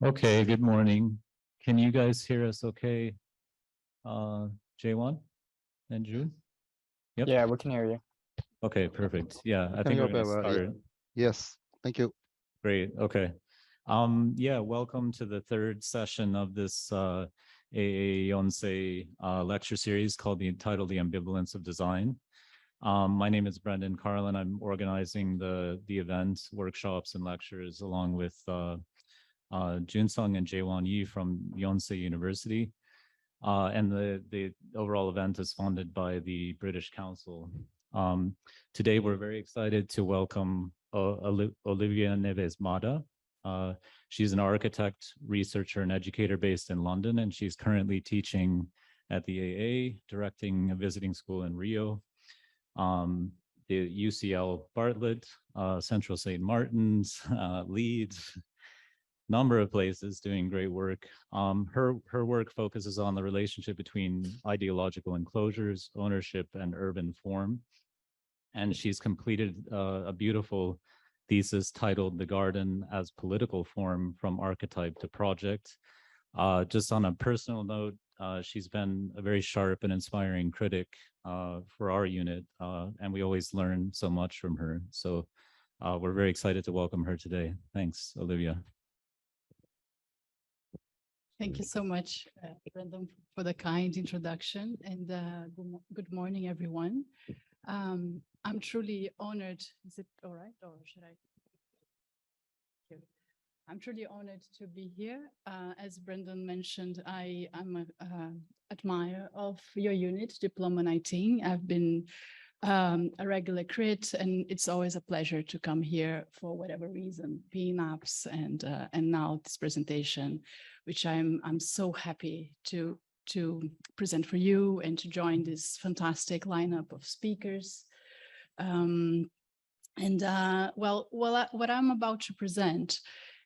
Okay, good morning. Can you guys hear us okay? J1 and June? Yep. Yeah, we can hear you. Okay, perfect. Yeah, I Can think you we're going to open, start. Yes, thank you. Great. Okay. Yeah, welcome to the third session of this AA Yonsei lecture series titled The Ambivalence of Design. My name is Brendan Carlin. I'm organizing the event, workshops, and lectures along with Junsung and Jaewon Yi from Yonsei University. And the overall event is funded by the British Council. Today, we're very excited to welcome Olivia Marra. She's an architect, researcher, and educator based in London, and she's currently teaching at the AA, directing a visiting school in Rio, the UCL Bartlett, Central St. Martin's, Leeds, number of places doing great work. Her work focuses on the relationship between ideological enclosures, ownership, and urban form. And she's completed a beautiful thesis titled The Garden as Political Form from Archetype to Project. Just on a personal note, she's been a very sharp and inspiring critic for our unit, and we always learn so much from her. So we're very excited to welcome her today. Thanks, Olivia. Thank you so much, Brendan, for the kind introduction, and good morning, everyone. I'm truly honored. Is it all right, or should I? Thank you. I'm truly honored to be here. As Brendan mentioned, I'm an admirer of your unit, Diploma 19. I've been a regular crit, and it's always a pleasure to come here for whatever reason, PNAPs and now this presentation, which I'm so happy to present for you and to join this fantastic lineup of speakers. Well, what I'm about to present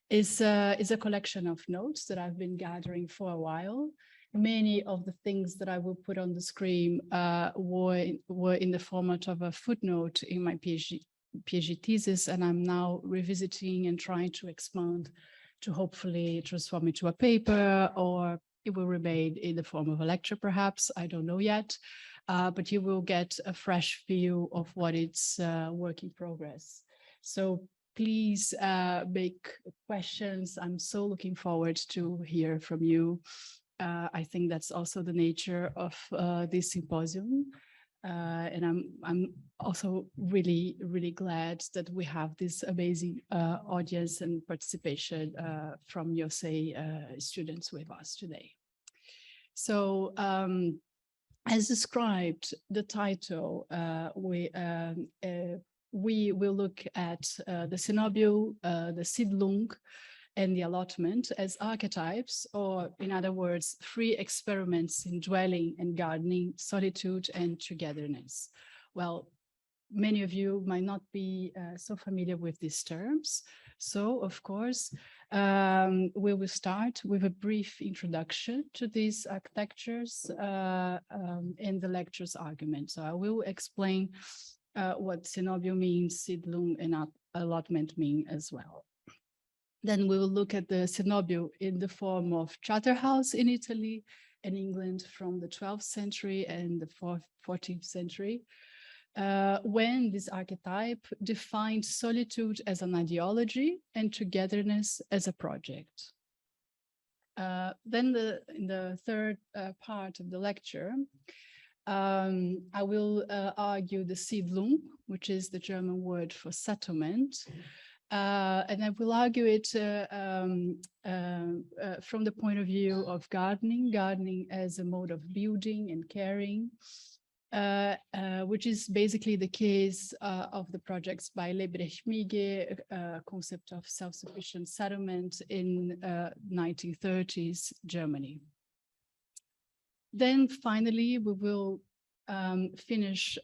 is a collection of notes that I've been gathering for a while. Many of the things that I will put on the screen were in the format of a footnote in my PhD thesis, and I'm now revisiting and trying to expand to hopefully transform it to a paper, or it will remain in the form of a lecture, perhaps. I don't know yet, but you will get a fresh view of what it's work in progress. So please make questions. I'm so looking forward to hear from you. I think that's also the nature of this symposium. And I'm also really, really glad that we have this amazing audience and participation from Yonsei students with us today. So as described, the title, we will look at the Coenobium, the Siedlung, and the allotment as archetypes, or in other words, free experiments in dwelling and gardening, solitude and togetherness. Well, many of you might not be so familiar with these terms. So, of course, we will start with a brief introduction to these architectures in the lecture's argument. So I will explain what Coenobium means, Siedlung, and allotment mean as well. Then we will look at the Coenobium in the form of Charterhouse in Italy and England from the 12th century and the 14th century, when this archetype defined solitude as an ideology and togetherness as a project. Then in the third part of the lecture, I will argue the Siedlung, which is the German word for settlement. And I will argue it from the point of view of gardening as a mode of building and caring, which is basically the case of the projects by Lebrecht Mige, concept of self-sufficient settlement in 1930s Germany. Then finally, we will finish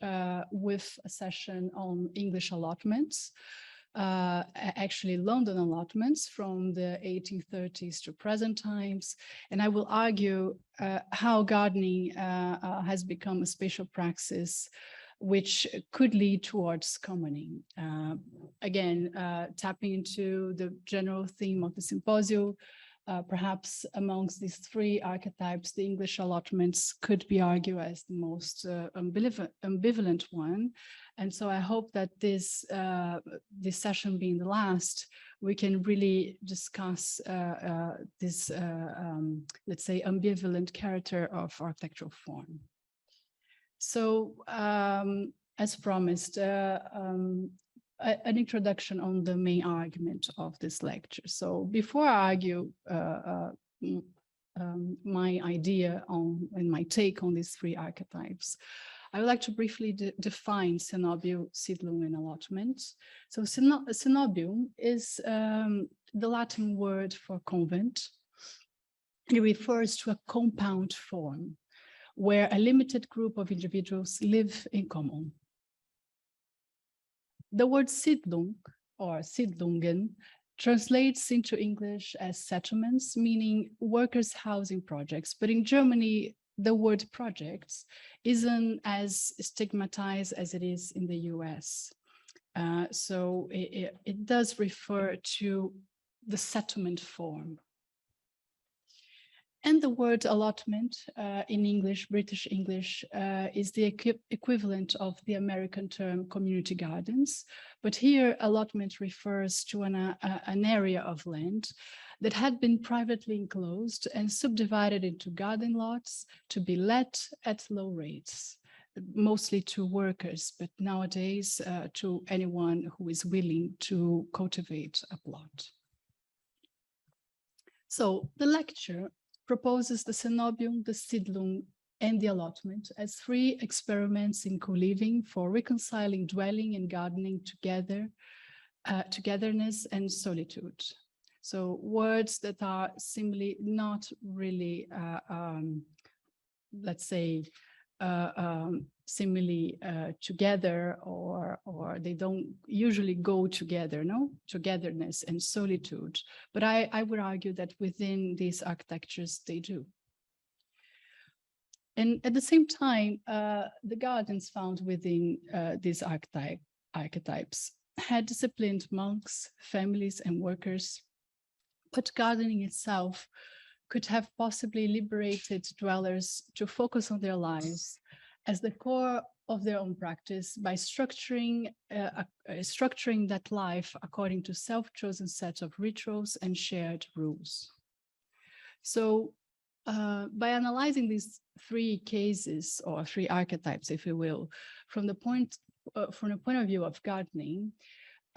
with a session on English allotments. Actually London allotments from the 1830s to present times. And I will argue how gardening has become a spatial praxis which could lead towards commoning. Again, tapping into the general theme of the symposium, perhaps amongst these three archetypes, the English allotments could be argued as the most ambivalent one. And so I hope that this session being the last, we can really discuss this, let's say, ambivalent character of architectural form. So, as promised, an introduction on the main argument of this lecture. So before I argue my idea on and my take on these three archetypes, I would like to briefly define Coenobium, Siedlung, and Allotment. So Coenobium is the Latin word for convent. It refers to a compound form where a limited group of individuals live in common. The word Siedlung or Siedlungen translates into English as settlements, meaning workers' housing projects. But in Germany, the word projects isn't as stigmatized as it is in the US. So it does refer to the settlement form. And the word allotment in English, British English, is the equivalent of the American term community gardens. But here allotment refers to an area of land that had been privately enclosed and subdivided into garden lots to be let at low rates, mostly to workers, but nowadays to anyone who is willing to cultivate a plot. So the lecture proposes the Coenobium, the Siedlung, and the allotment as three experiments in co-living for reconciling dwelling and gardening together, togetherness and solitude. So words that are simply not really, let's say, similarly together, or they don't usually go together, no? Togetherness and solitude. But I would argue that within these architectures, they do. And at the same time, the gardens found within these archetypes had disciplined monks, families, and workers. But gardening itself could have possibly liberated dwellers to focus on their lives as the core of their own practice by structuring that life according to self-chosen set of rituals and shared rules. So by analyzing these three cases or three archetypes, if you will, from the point of view of gardening,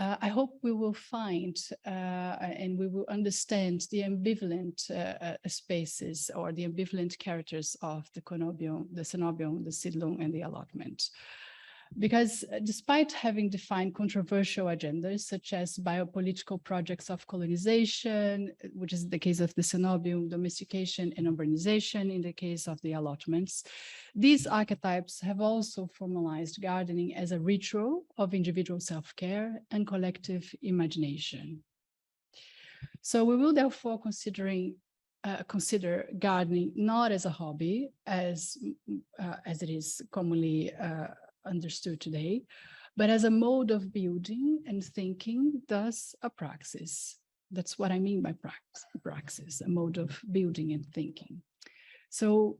I hope we will find and we will understand the ambivalent spaces or the ambivalent characters of the Coenobium, the Siedlung, and the allotment. Because despite having defined controversial agendas such as biopolitical projects of colonization, which is the case of the Coenobium, domestication and urbanisation in the case of the allotments, these archetypes have also formalized gardening as a ritual of individual self-care and collective imagination. So we will therefore consider gardening not as a hobby, as it is commonly understood today, but as a mode of building and thinking, thus a praxis. That's what I mean by praxis, a mode of building and thinking. So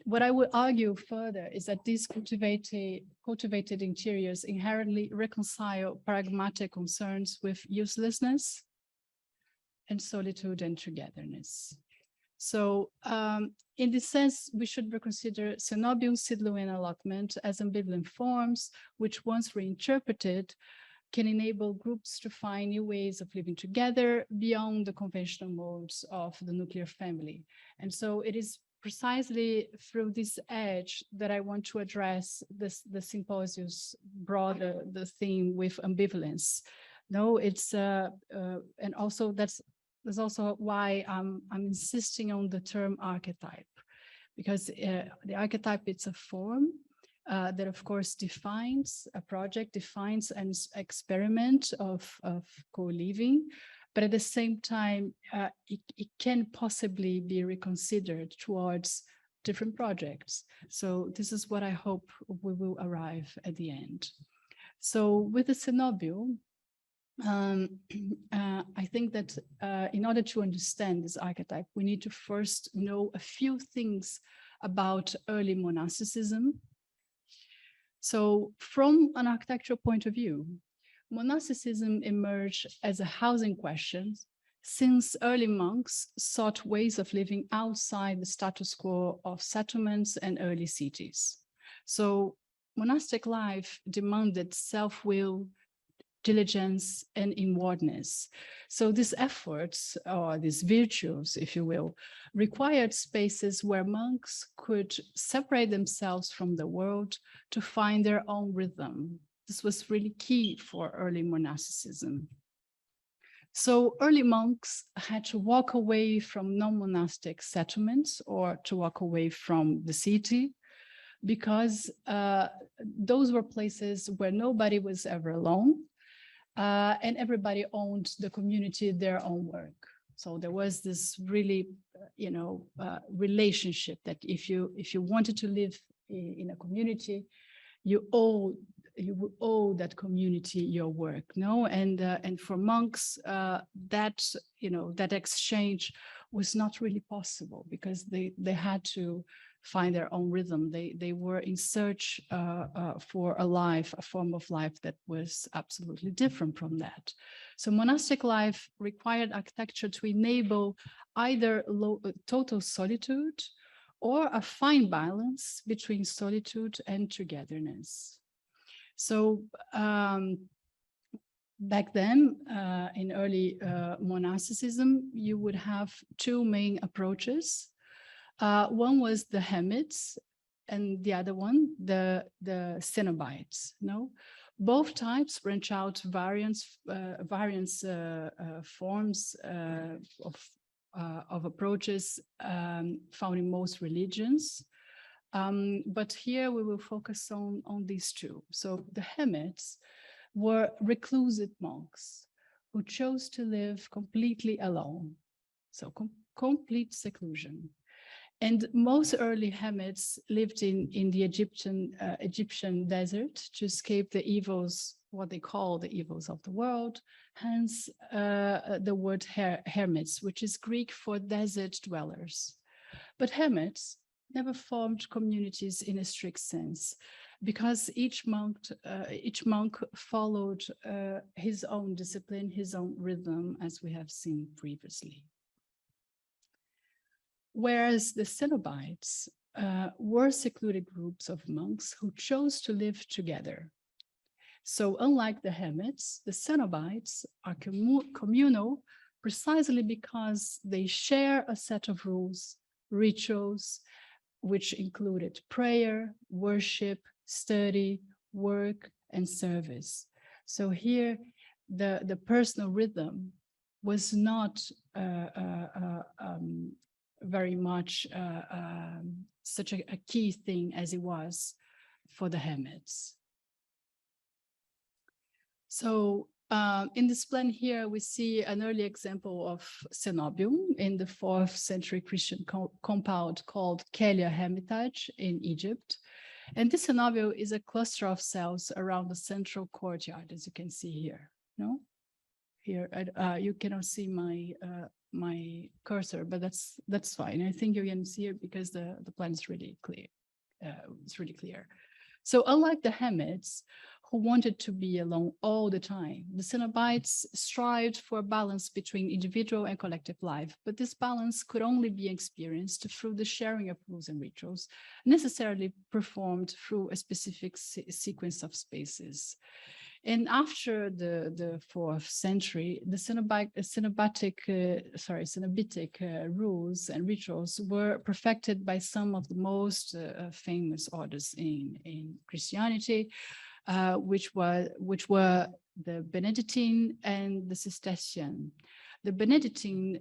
what I would argue further is that these cultivated interiors inherently reconcile pragmatic concerns with uselessness and solitude and togetherness. So in this sense, we should reconsider Coenobium, Siedlung, and allotment as ambivalent forms, which once reinterpreted can enable groups to find new ways of living together beyond the conventional modes of the nuclear family. And so it is precisely through this edge that I want to address the symposium's broader the theme with ambivalence. No, it's and also that's also why I'm insisting on the term archetype, because the archetype, it's a form that of course defines a project, defines an experiment of co-living, but at the same time, it can possibly be reconsidered towards different projects. So this is what I hope we will arrive at the end. So with the Coenobium, I think that in order to understand this archetype, we need to first know a few things about early monasticism. So from an architectural point of view, monasticism emerged as a housing question since early monks sought ways of living outside the status quo of settlements and early cities. So monastic life demanded self-will, diligence, and inwardness. So these efforts, or these virtues, if you will, required spaces where monks could separate themselves from the world to find their own rhythm. This was really key for early monasticism. So early monks had to walk away from non-monastic settlements or to walk away from the city, because those were places where nobody was ever alone, and everybody owned the community, their own work. So there was this really, relationship that if you wanted to live in a community, you would owe that community your work, no? And for monks, that exchange was not really possible, because they had to find their own rhythm. They were in search for a form of life that was absolutely different from that. So monastic life required architecture to enable either total solitude or a fine balance between solitude and togetherness. So back then, in early monasticism, you would have two main approaches. One was the Hamites, and the other one, the Cenobites. No, both types branch out various forms of approaches found in most religions. But here we will focus on these two. So the Hamites were reclusive monks who chose to live completely alone. So complete seclusion. And most early Hamites lived in the Egyptian desert to escape the evils, what they call the evils of the world, hence the word hermits, which is Greek for desert dwellers. But hermits never formed communities in a strict sense, because each monk followed his own discipline, his own rhythm, as we have seen previously. Whereas the Cenobites were secluded groups of monks who chose to live together. So unlike the Hamites, the Cenobites are communal precisely because they share a set of rules, rituals, which included prayer, worship, study, work, and service. So here, the personal rhythm was not very much such a key thing as it was for the Hamites. So in this plan here, we see an early example of Coenobium in the 4th century Christian compound called Kelia Hermitage in Egypt. And this Coenobium is a cluster of cells around the central courtyard, as you can see here. No? Here, you cannot see my cursor, but that's fine. I think you can see it because the plan is really clear. It's really clear. So unlike the Hamites, who wanted to be alone all the time, the Cenobites strived for a balance between individual and collective life, but this balance could only be experienced through the sharing of rules and rituals, necessarily performed through a specific sequence of spaces. And after the 4th century, the Cenobitic rules and rituals were perfected by some of the most famous orders in Christianity, which were the Benedictine and the Cistercian. The Benedictine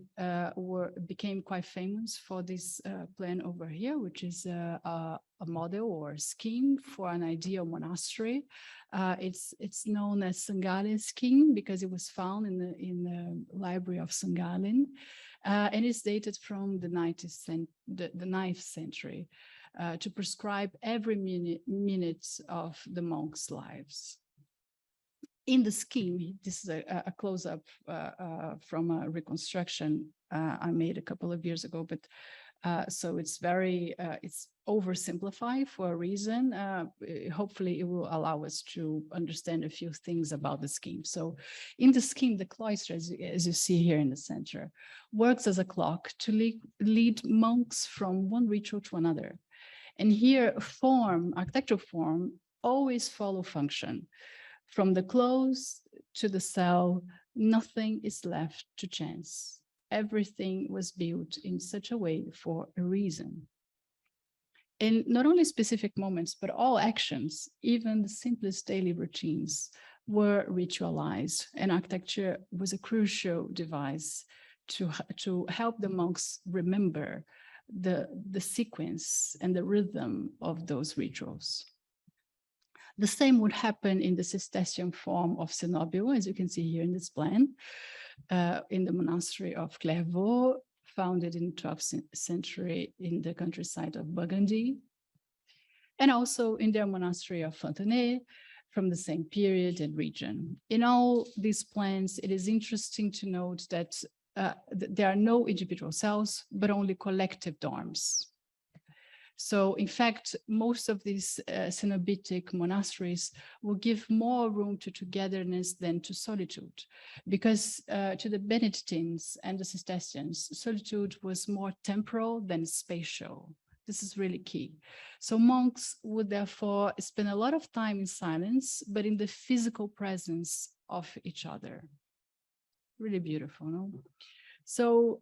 became quite famous for this plan over here, which is a model or scheme for an ideal monastery. It's known as St. Gallen scheme because it was found in the library of St. Gallen, and it's dated from the 9th century to prescribe every minute of the monks' lives. In the scheme, this is a close-up from a reconstruction I made a couple of years ago, but so it's very, it's oversimplified for a reason. Hopefully it will allow us to understand a few things about the scheme. So in the scheme, the cloister, as you see here in the center, works as a clock to lead monks from one ritual to another. And here form, architectural form, always follow function. From the close to the cell, nothing is left to chance. Everything was built in such a way for a reason. And not only specific moments, but all actions, even the simplest daily routines, were ritualized, and architecture was a crucial device to help the monks remember the sequence and the rhythm of those rituals. The same would happen in the Cistercian form of Coenobium, as you can see here in this plan, in the monastery of Clairvaux, founded in the 12th century in the countryside of Burgundy, and also in their monastery of Fontenay from the same period and region. In all these plans, it is interesting to note that there are no individual cells, but only collective dorms. So in fact, most of these Cenobitic monasteries will give more room to togetherness than to solitude, because to the Benedictines and the Cistercians, solitude was more temporal than spatial. This is really key. So monks would therefore spend a lot of time in silence, but in the physical presence of each other. Really beautiful, no? So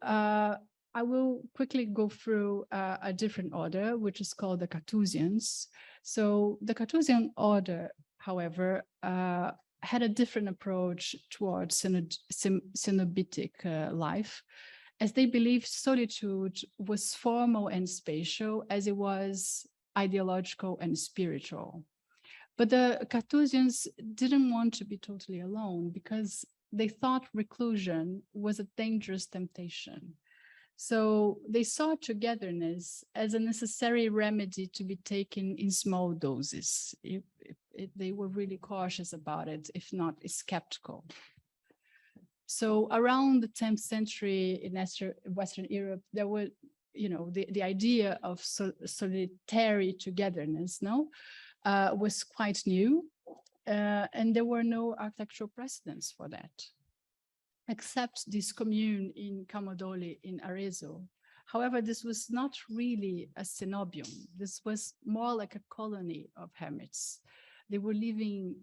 I will quickly go through a different order, which is called the Carthusians. So the Carthusian order, however, had a different approach towards Cenobitic life, as they believed solitude was formal and spatial, as it was ideological and spiritual. But the Carthusians didn't want to be totally alone, because they thought reclusion was a dangerous temptation. So they saw togetherness as a necessary remedy to be taken in small doses. They were really cautious about it, if not skeptical. So around the 10th century in Western Europe, there were, the idea of solitary togetherness, was quite new, and there were no architectural precedents for that, except this commune in Camaldoli in Arezzo. However, this was not really a cenobium. This was more like a colony of hermits. They were living,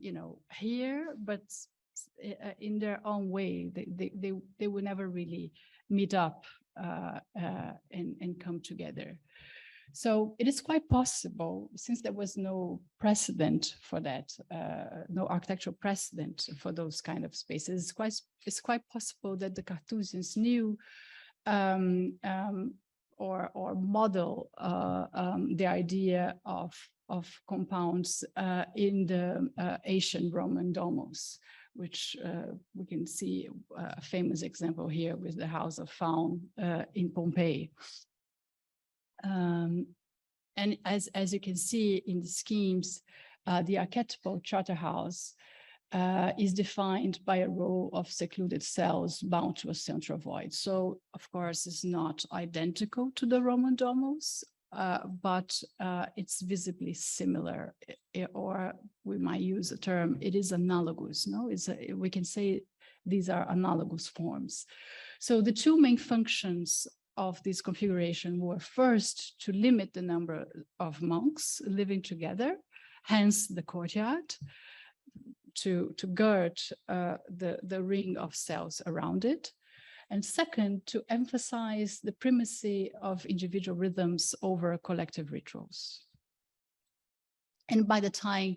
here, but in their own way. They would never really meet up and come together. So it is quite possible, since there was no precedent for that, no architectural precedent for those kind of spaces, it's quite possible that the Carthusians knew or model the idea of compounds in the ancient Roman domus, which we can see a famous example here with the House of Faun in Pompeii. And as you can see in the schemes, the archetypal charter house is defined by a row of secluded cells bound to a central void. So, of course, it's not identical to the Roman domus, but it's visibly similar, or we might use the term, it is analogous, no? We can say these are analogous forms. So the two main functions of this configuration were first to limit the number of monks living together, hence the courtyard, to gird the ring of cells around it. And second, to emphasize the primacy of individual rhythms over collective rituals. And by the time,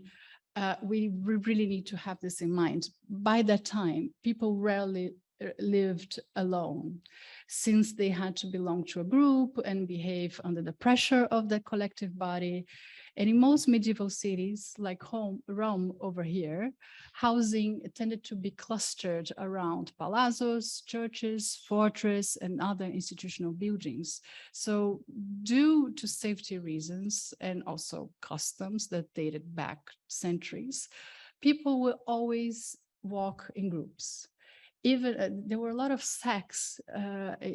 we really need to have this in mind, by that time, people rarely lived alone, since they had to belong to a group and behave under the pressure of the collective body. And in most medieval cities, like Rome over here, housing tended to be clustered around palazzos, churches, fortresses, and other institutional buildings. So due to safety reasons and also customs that dated back centuries, people were always walk in groups. Even there were a lot of sects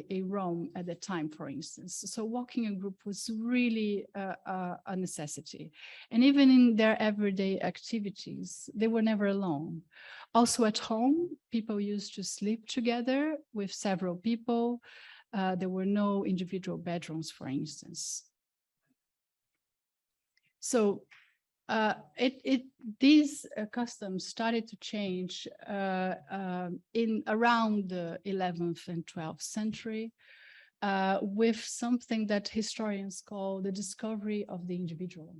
in Rome at the time, for instance. So walking in group was really a necessity. And even in their everyday activities, they were never alone. Also at home, people used to sleep together with several people. There were no individual bedrooms, for instance. So these customs started to change in around the 11th and 12th century with something that historians call the discovery of the individual.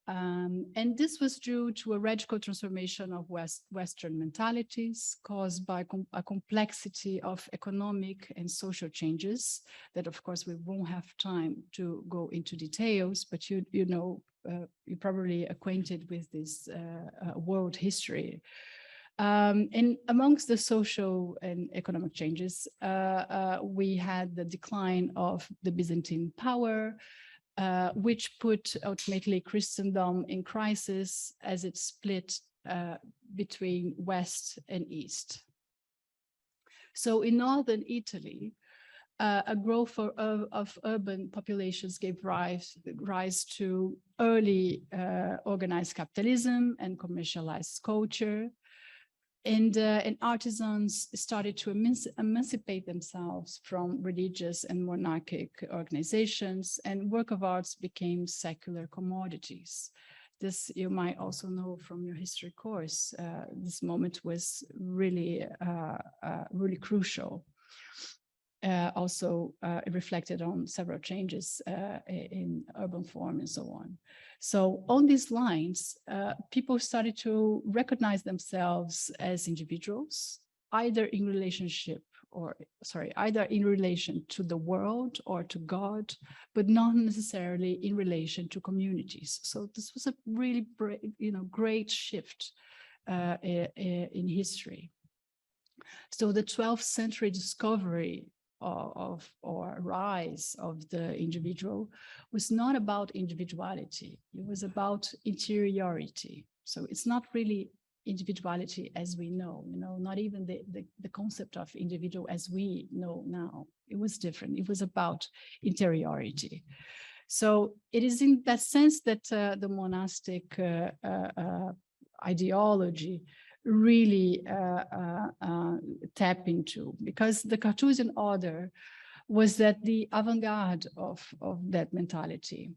And this was due to a radical transformation of Western mentalities caused by a complexity of economic and social changes that, of course, we won't have time to go into details, but you're probably acquainted with this world history. And amongst the social and economic changes, we had the decline of the Byzantine power, which put ultimately Christendom in crisis as it split between West and East. So in northern Italy, a growth of urban populations gave rise to early organized capitalism and commercialized culture. And artisans started to emancipate themselves from religious and monarchic organizations, and work of arts became secular commodities. This you might also know from your history course. This moment was really, really crucial. Also, it reflected on several changes in urban form and so on. So on these lines, people started to recognize themselves as individuals, either in relation to the world or to God, but not necessarily in relation to communities. So this was a really, great shift in history. So the 12th century discovery or rise of the individual was not about individuality. It was about interiority. So it's not really individuality as we know, not even the concept of individual as we know now. It was different. It was about interiority. So it is in that sense that the monastic ideology really tap into, because the Cartesian order was that the avant-garde of that mentality.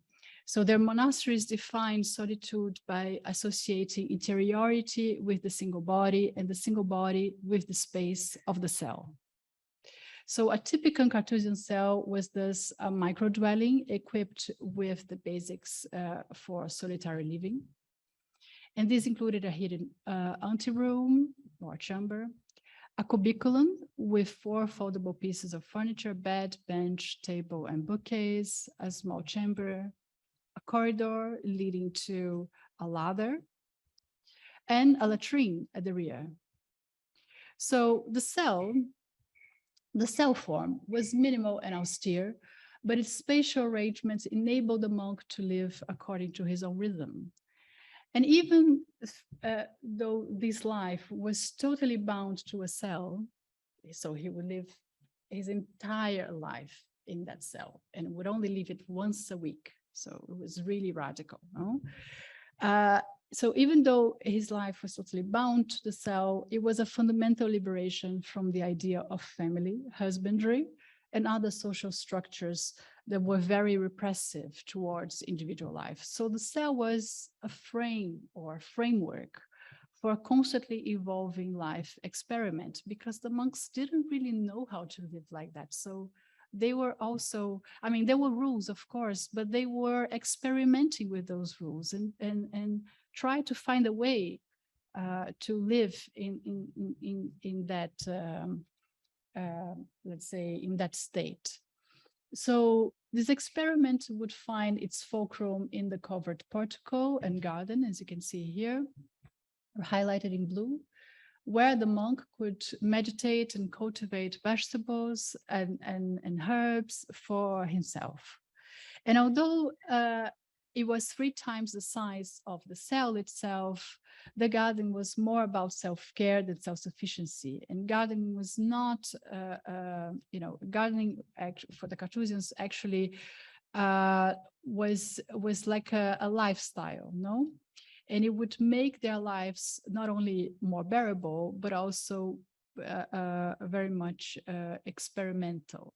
So their monasteries defined solitude by associating interiority with the single body and the single body with the space of the cell. So a typical Cartesian cell was thus a micro-dwelling equipped with the basics for solitary living. And this included a hidden anteroom or chamber, a cubiculum with 4 foldable pieces of furniture, bed, bench, table, and bookcase, a small chamber, a corridor leading to a ladder, and a latrine at the rear. So the cell form was minimal and austere, but its spatial arrangements enabled the monk to live according to his own rhythm. And even though this life was totally bound to a cell, so he would live his entire life in that cell and would only leave it once a week. So it was really radical. No? So even though his life was totally bound to the cell, it was a fundamental liberation from the idea of family, husbandry, and other social structures that were very repressive towards individual life. So the cell was a frame or framework for a constantly evolving life experiment, because the monks didn't really know how to live like that. So they were also, there were rules, of course, but they were experimenting with those rules and try to find a way to live in that, let's say, in that state. So this experiment would find its fulcrum in the covered portico and garden, as you can see here, highlighted in blue, where the monk could meditate and cultivate vegetables and herbs for himself. And although it was 3 times the size of the cell itself. The garden was more about self-care than self-sufficiency, and gardening was not, gardening for the Carthusians actually was like a lifestyle, no? And it would make their lives not only more bearable, but also very much experimental.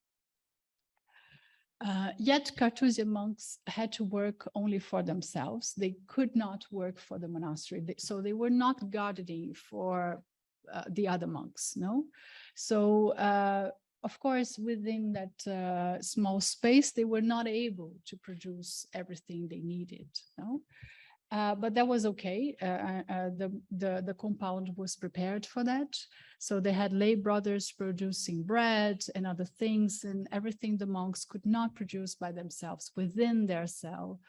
Yet Carthusian monks had to work only for themselves. They could not work for the monastery. So they were not gardening for the other monks, no? So of course, within that small space, they were not able to produce everything they needed, no? But that was okay. The compound was prepared for that. So they had lay brothers producing bread and other things, and everything the monks could not produce by themselves within their cell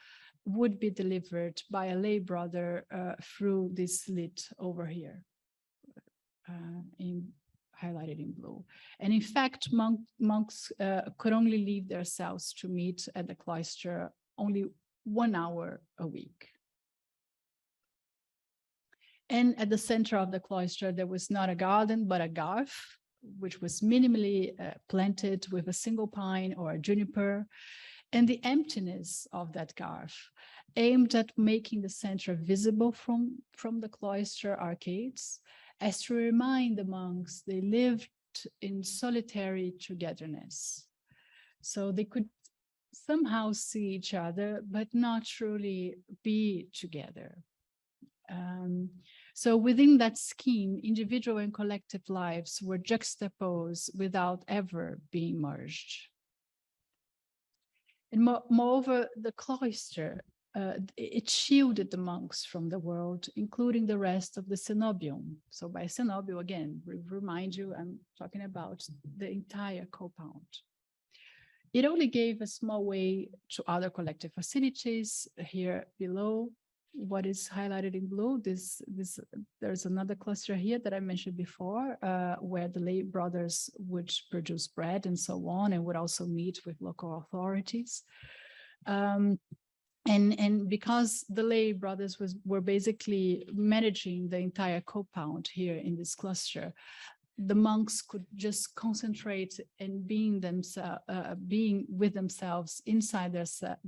would be delivered by a lay brother through this slit over here, highlighted in blue. And in fact, monks could only leave their cells to meet at the cloister only 1 hour a week. And at the center of the cloister, there was not a garden, but a garth, which was minimally planted with a single pine or a juniper. And the emptiness of that garth aimed at making the center visible from the cloister arcades, as to remind the monks they lived in solitary togetherness. So they could somehow see each other, but not truly be together. So within that scheme, individual and collective lives were juxtaposed without ever being merged. And moreover, the cloister, it shielded the monks from the world, including the rest of the Coenobium. So by Coenobium, again, remind you, I'm talking about the entire compound. It only gave a small way to other collective facilities here below. What is highlighted in blue, there's another cluster here that I mentioned before, where the lay brothers would produce bread and so on, and would also meet with local authorities. And because the lay brothers were basically managing the entire compound here in this cluster, the monks could just concentrate and being with themselves inside the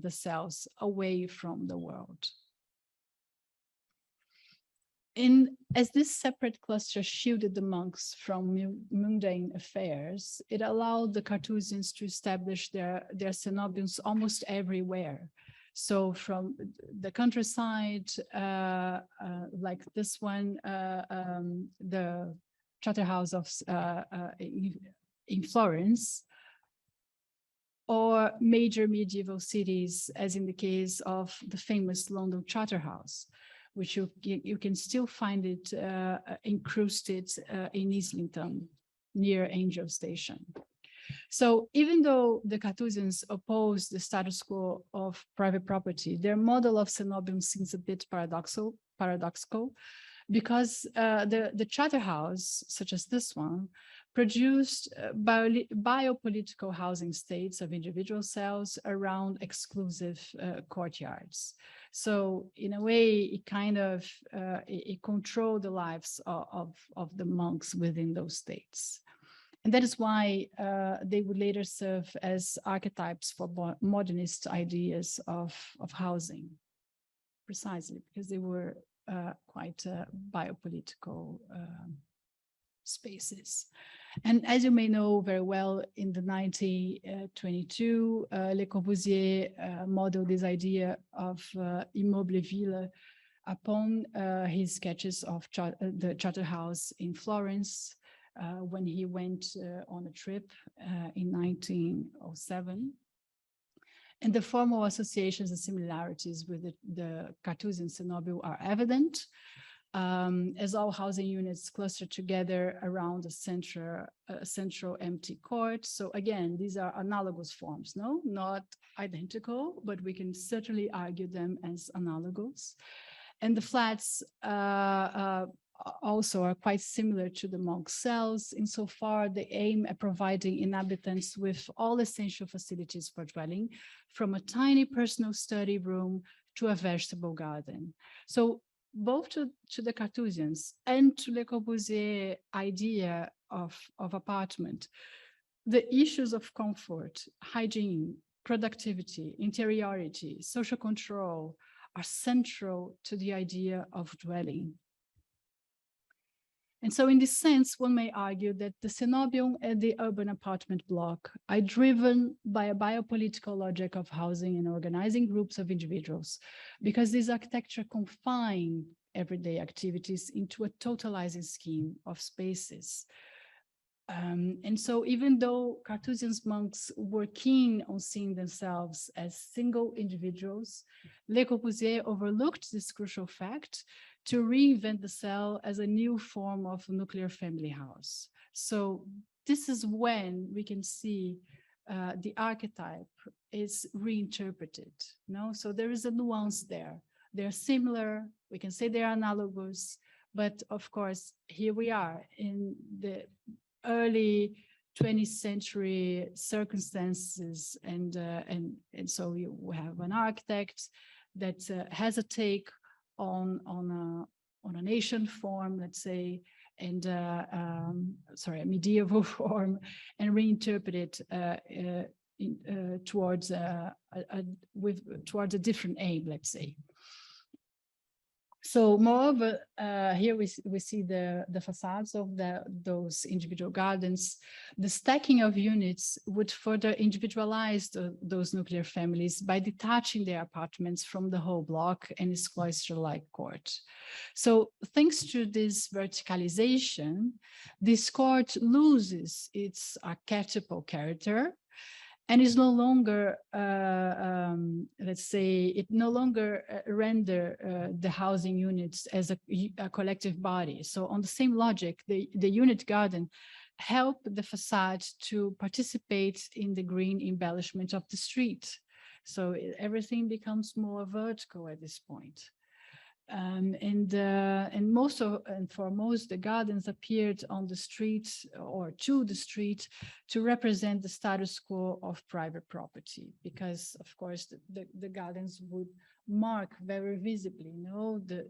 cells, away from the world. And as this separate cluster shielded the monks from mundane affairs, it allowed the Carthusians to establish their Coenobiums almost everywhere. So from the countryside, like this one, the Charterhouse in Florence, or major medieval cities, as in the case of the famous London Charterhouse, which you can still find it incrusted in Islington, near Angel Station. So even though the Carthusians opposed the status quo of private property, their model of Coenobium seems a bit paradoxical, because the Charterhouse, such as this one, produced biopolitical housing states of individual cells around exclusive courtyards. So in a way, it kind of it controlled the lives of the monks within those states. And that is why they would later serve as archetypes for modernist ideas of housing, precisely because they were quite biopolitical spaces. And as you may know very well, in the 1922, Le Corbusier modeled this idea of immobile ville upon his sketches of the Charterhouse in Florence when he went on a trip in 1907. And the formal associations and similarities with the Carthusian Coenobium are evident, as all housing units cluster together around a central empty court. So again, these are analogous forms, no? Not identical, but we can certainly argue them as analogous. And the flats also are quite similar to the monk cells insofar they aim at providing inhabitants with all essential facilities for dwelling, from a tiny personal study room to a vegetable garden. So both to the Cartesians and to Le Corbusier idea of apartment, the issues of comfort, hygiene, productivity, interiority, social control are central to the idea of dwelling. And so in this sense, one may argue that the Coenobium and the urban apartment block are driven by a biopolitical logic of housing and organizing groups of individuals, because this architecture confines everyday activities into a totalizing scheme of spaces. And so even though Cartesian monks were keen on seeing themselves as single individuals, Le Corbusier overlooked this crucial fact to reinvent the cell as a new form of nuclear family house. So this is when we can see the archetype is reinterpreted. No? So there is a nuance there. They're similar, we can say they're analogous, but of course, here we are in the early 20th century circumstances, and so you have an architect that has a take on a nation form, let's say, and a medieval form, and reinterpret it towards a different aim, let's say. So moreover, here we see the facades of those individual gardens. The stacking of units would further individualize those nuclear families by detaching their apartments from the whole block and its cloister-like court. So thanks to this verticalization, this court loses its archetypal character, and is no longer, let's say, it no longer render the housing units as a collective body. So on the same logic, the unit garden help the facade to participate in the green embellishment of the street. So everything becomes more vertical at this point. And for most, the gardens appeared on the street or to the street to represent the status quo of private property, because of course the gardens would mark very visibly,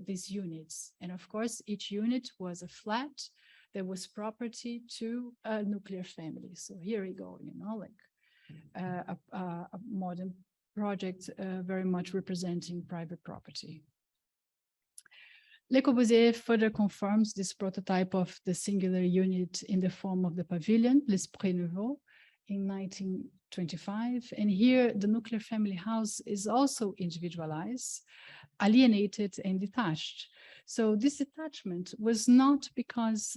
these units. And of course, each unit was a flat that was property to a nuclear family. So here we go, like a modern project very much representing private property. Le Corbusier further confirms this prototype of the singular unit in the form of the pavilion, l'Esprit Nouveau, in 1925. And here, the nuclear family house is also individualized, alienated, and detached. So this detachment was not because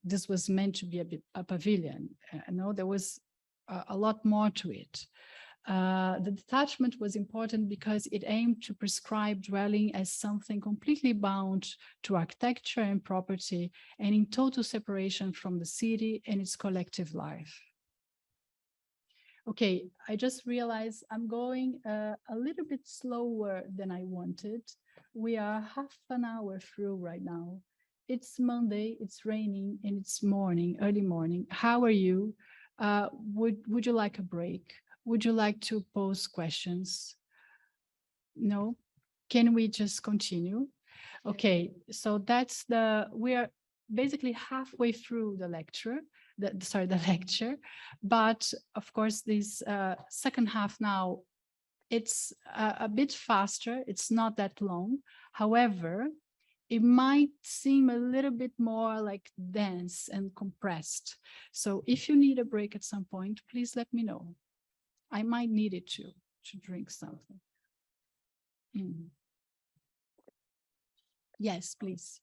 this was meant to be a pavilion. No, there was a lot more to it. The detachment was important because it aimed to prescribe dwelling as something completely bound to architecture and property, and in total separation from the city and its collective life. Okay, I just realized I'm going a little bit slower than I wanted. We are half an hour through right now. It's Monday, it's raining, and it's morning, early morning. How are you? Would you like a break? Would you like to pose questions? No? Can we just continue? Okay, so we are basically halfway through the lecture, the lecture, but of course this second half now, it's a bit faster, it's not that long. However, it might seem a little bit more like dense and compressed. So if you need a break at some point, please let me know. I might need it to drink something. Yes, please.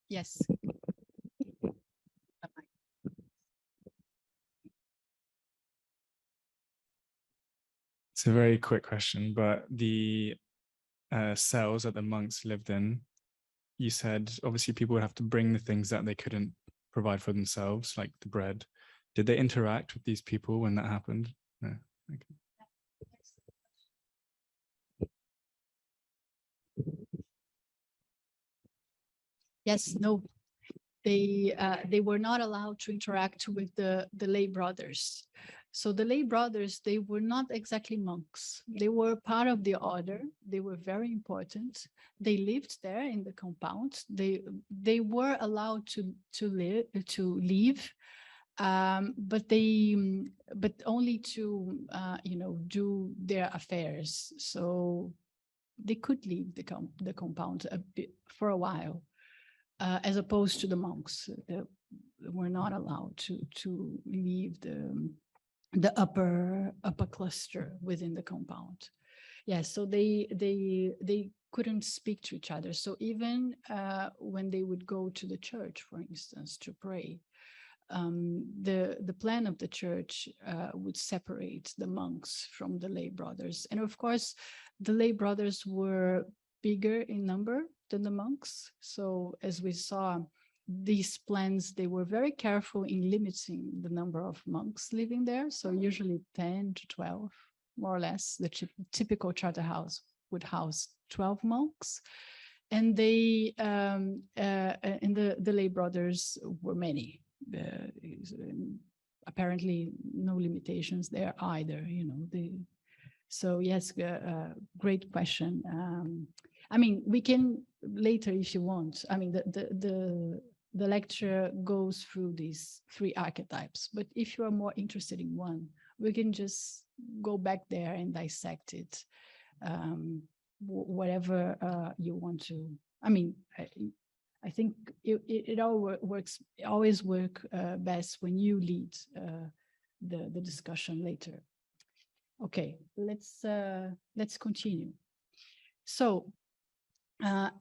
Yes. It's a very quick question, but the cells that the monks lived in, you said obviously people would have to bring the things that they couldn't provide for themselves, like the bread. Did they interact with these people when that happened? No. Okay. Yes, no, they were not allowed to interact with the lay brothers. So the lay brothers, they were not exactly monks. They were part of the order. They were very important. They lived there in the compound. They were allowed to leave, but only to do their affairs. So they could leave the compound a bit for a while, as opposed to the monks that were not allowed to leave the upper cluster within the compound. Yeah, so they couldn't speak to each other. So even when they would go to the church, for instance, to pray, the plan of the church would separate the monks from the lay brothers. And of course, the lay brothers were bigger in number than the monks. So as we saw, these plans, they were very careful in limiting the number of monks living there. So usually 10 to 12, more or less. The typical charter house would house 12 monks. And the lay brothers were many. Apparently no limitations there either, so yes, great question. I mean, we can later if you want. I mean, the lecture goes through these 3 archetypes, but if you are more interested in one, we can just go back there and dissect it, whatever you want to. I mean, I think it always work best when you lead the discussion later. Okay, let's continue. So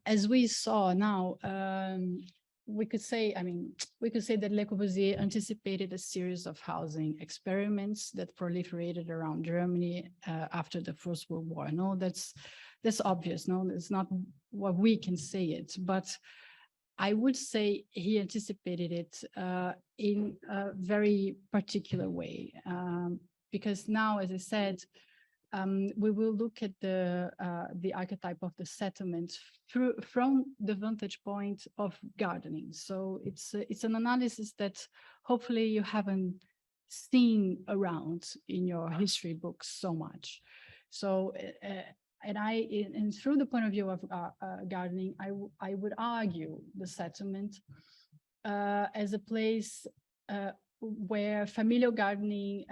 as we saw now, we could say that Le Corbusier anticipated a series of housing experiments that proliferated around Germany after the First World War. No, that's obvious. No, it's not what we can say it, but I would say he anticipated it in a very particular way, because now, as I said, we will look at the archetype of the settlement from the vantage point of gardening. So it's an analysis that hopefully you haven't seen around in your history books so much. So and through the point of view of gardening, I would argue the settlement as a place where familial gardening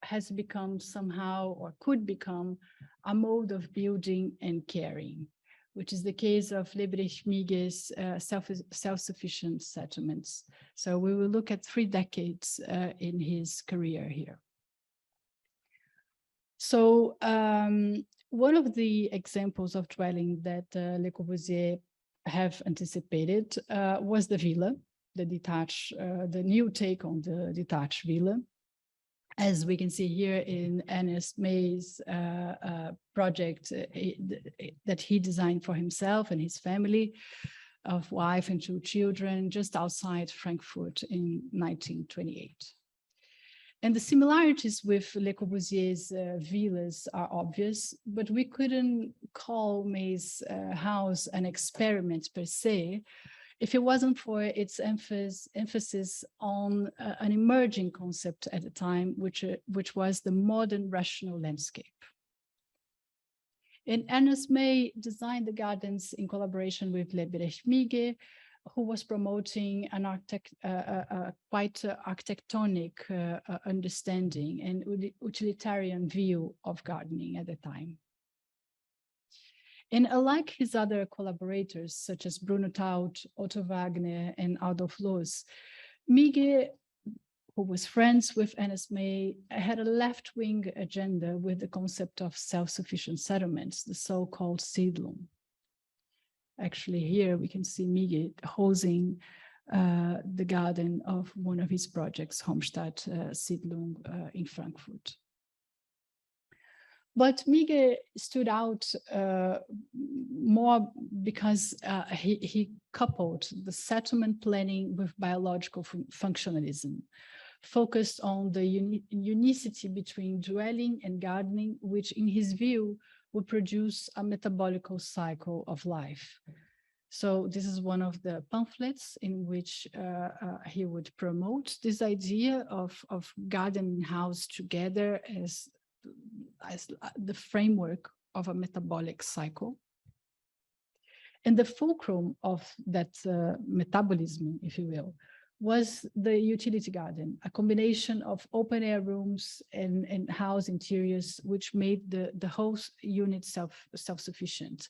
has become somehow, or could become, a mode of building and caring, which is the case of Lebrecht-Mige's self-sufficient settlements. So we will look at 3 decades in his career here. So one of the examples of dwelling that Le Corbusier have anticipated was the villa, the detached, the new take on the detached villa. As we can see here in Ernest May's project that he designed for himself and his family of wife and 2 children just outside Frankfurt in 1928. And the similarities with Le Corbusier's villas are obvious, but we couldn't call May's house an experiment per se if it wasn't for its emphasis on an emerging concept at the time, which was the modern rational landscape. And Ernest May designed the gardens in collaboration with Lebrecht-Mige, who was promoting an quite architectonic understanding and utilitarian view of gardening at the time. And unlike his other collaborators, such as Bruno Taut, Otto Wagner, and Adolf Loos, Mige, who was friends with Ernest May, had a left-wing agenda with the concept of self-sufficient settlements, the so-called Siedlung. Actually, here we can see Mige hosing the garden of one of his projects, Homstadt Siedlung in Frankfurt. But Mige stood out more because he coupled the settlement planning with biological functionalism, focused on the unicity between dwelling and gardening, which in his view would produce a metabolical cycle of life. So this is one of the pamphlets in which he would promote this idea of garden and house together as the framework of a metabolic cycle. And the fulcrum of that metabolism, if you will, was the utility garden, a combination of open air rooms and house interiors, which made the whole unit self-sufficient.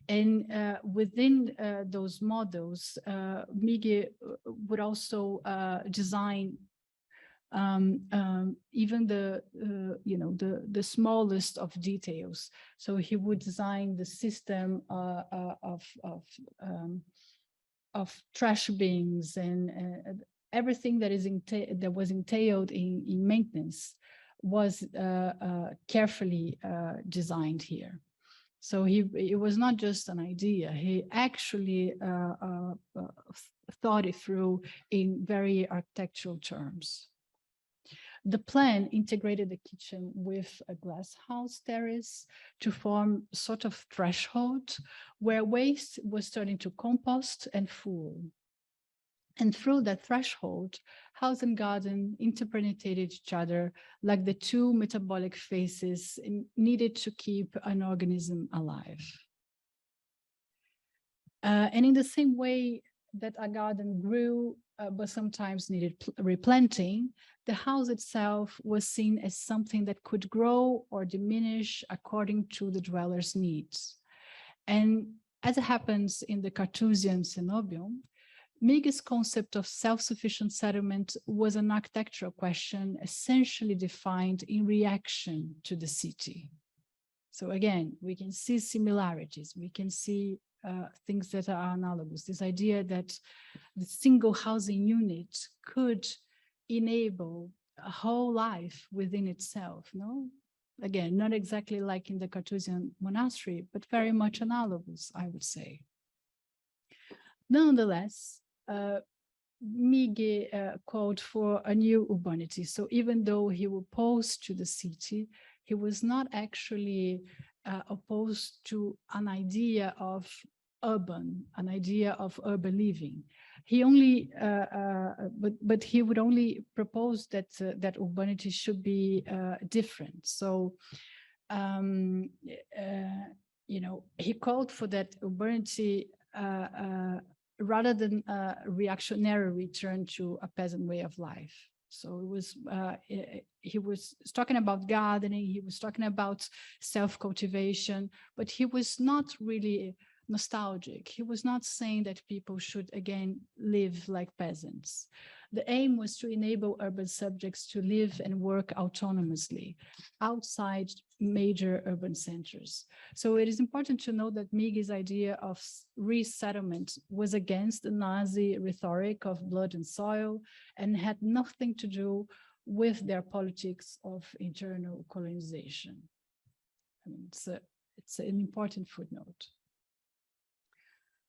And within those models, Miguel would also design even the smallest of details. So he would design the system of trash bins and everything that was entailed in maintenance was carefully designed here. So it was not just an idea. He actually thought it through in very architectural terms. The plan integrated the kitchen with a glass house terrace to form a sort of threshold where waste was turned into compost and fuel. And through that threshold, house and garden interpenetrated each other like the two metabolic phases needed to keep an organism alive. And in the same way that a garden grew, but sometimes needed replanting, the house itself was seen as something that could grow or diminish according to the dweller's needs. And as it happens in the Cartesian Coenobium, Miguel's concept of self-sufficient settlement was an architectural question essentially defined in reaction to the city. So again, we can see similarities, we can see things that are analogous. This idea that the single housing unit could enable a whole life within itself, no? Again, not exactly like in the Cartesian monastery, but very much analogous, I would say. Nonetheless, Miguel called for a new urbanity. So even though he was opposed to the city, he was not actually opposed to an idea of urban living. He only, but he would only propose that that urbanity should be different. So, he called for that urbanity rather than a reactionary return to a peasant way of life. So it was, he was talking about gardening, he was talking about self-cultivation, but he was not really nostalgic. He was not saying that people should again live like peasants. The aim was to enable urban subjects to live and work autonomously outside major urban centers. So it is important to know that Miguel's idea of resettlement was against the Nazi rhetoric of blood and soil and had nothing to do with their politics of internal colonization. I mean, it's an important footnote.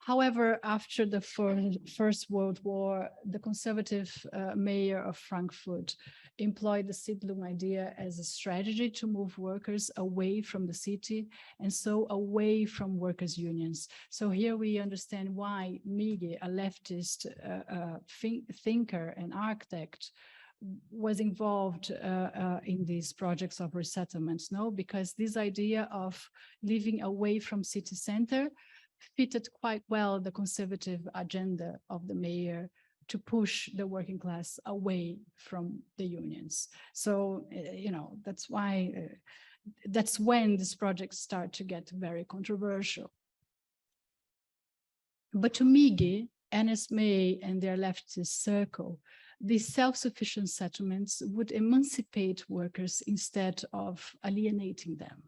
However, after the First World War, the conservative mayor of Frankfurt employed the Siedlung idea as a strategy to move workers away from the city and so away from workers' unions. So here we understand why Miguel, a leftist thinker and architect, was involved in these projects of resettlements, no? Because this idea of living away from city center fitted quite well the conservative agenda of the mayor to push the working class away from the unions. So, that's why, that's when these projects start to get very controversial. But to Miguel, Ernest May and their leftist circle, these self-sufficient settlements would emancipate workers instead of alienating them.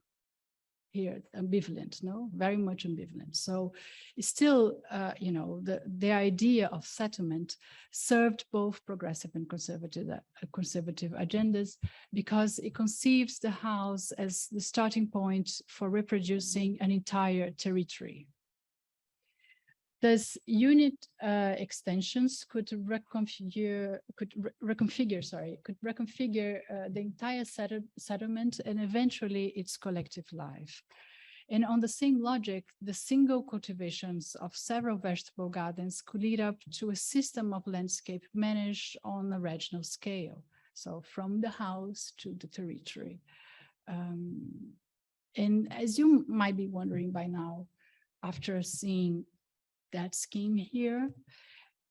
Here, ambivalent, no? Very much ambivalent. So it's still, the idea of settlement served both progressive and conservative agendas because it conceives the house as the starting point for reproducing an entire territory. Thus, unit extensions could reconfigure the entire settlement and eventually its collective life. And on the same logic, the single cultivations of several vegetable gardens could lead up to a system of landscape managed on a regional scale. So from the house to the territory. And as you might be wondering by now, after seeing that scheme here,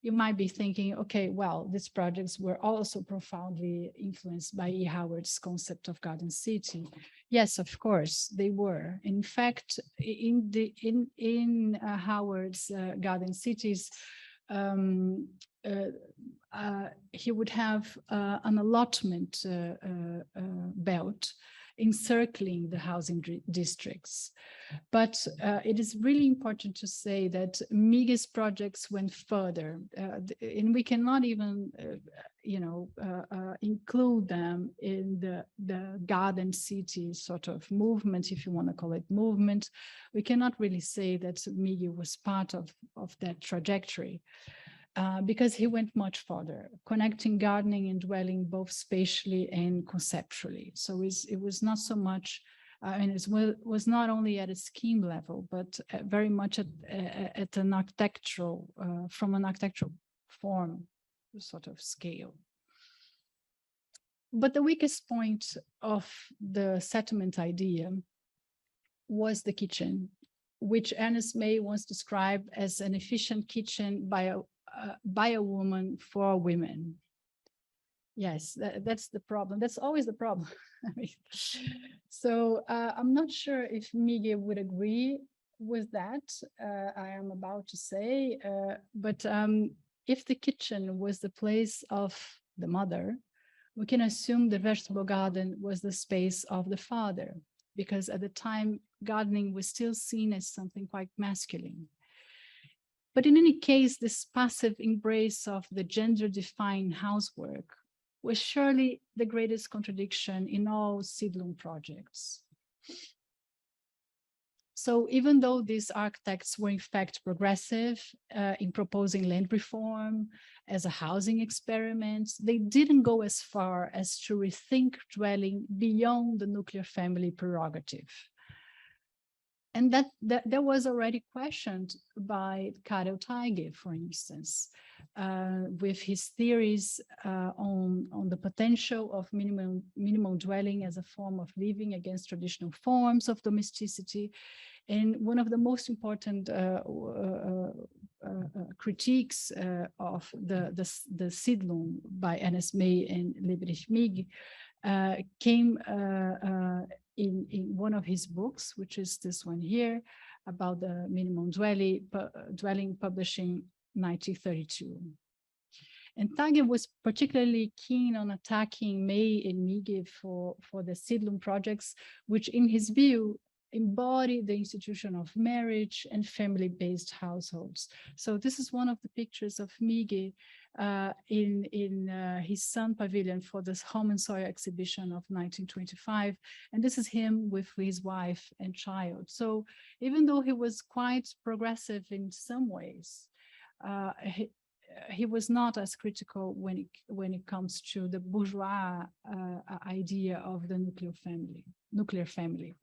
you might be thinking, okay, well, these projects were also profoundly influenced by E. Howard's concept of garden city. Yes, of course, they were. In fact, in Howard's garden cities, he would have an allotment belt encircling the housing districts. But it is really important to say that Miguel's projects went further, and we cannot even, include them in the garden city sort of movement, if you want to call it movement. We cannot really say that Miguel was part of that trajectory. Because he went much further, connecting gardening and dwelling both spatially and conceptually. So it was not so much, and it was not only at a scheme level, but very much at an architectural, from an architectural form sort of scale. But the weakest point of the settlement idea was the kitchen, which Ernest May once described as an efficient kitchen by a woman for women. Yes, that's the problem. That's always the problem. So I'm not sure if Miguel would agree with that. I am about to say, but if the kitchen was the place of the mother, we can assume the vegetable garden was the space of the father, because at the time, gardening was still seen as something quite masculine. But in any case, this passive embrace of the gender-defined housework was surely the greatest contradiction in all Siedlung projects. So even though these architects were in fact progressive in proposing land reform as a housing experiment, they didn't go as far as to rethink dwelling beyond the nuclear family prerogative. And that was already questioned by Karel Teige, for instance, with his theories on the potential of minimum dwelling as a form of living against traditional forms of domesticity. And one of the most important critiques of the Siedlung by Ernest May and Lebrecht Mig came in one of his books, which is this one here, about the minimum dwelling publishing 1932. And Teige was particularly keen on attacking May and Miguel for the Siedlung projects, which in his view embody the institution of marriage and family-based households. So this is one of the pictures of Miguel in his Sun Pavilion for this Home and Soil exhibition of 1925. And this is him with his wife and child. So even though he was quite progressive in some ways, he was not as critical when it comes to the bourgeois idea of the nuclear family.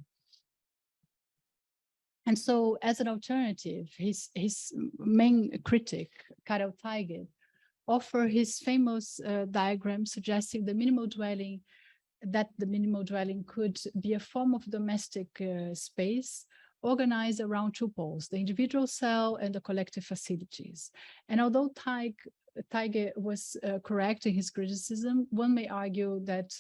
And so as an alternative, his main critic, Karel Teige, offered his famous diagram suggesting the minimal dwelling could be a form of domestic space organized around two poles, the individual cell and the collective facilities. And although Teige was correct in his criticism, one may argue that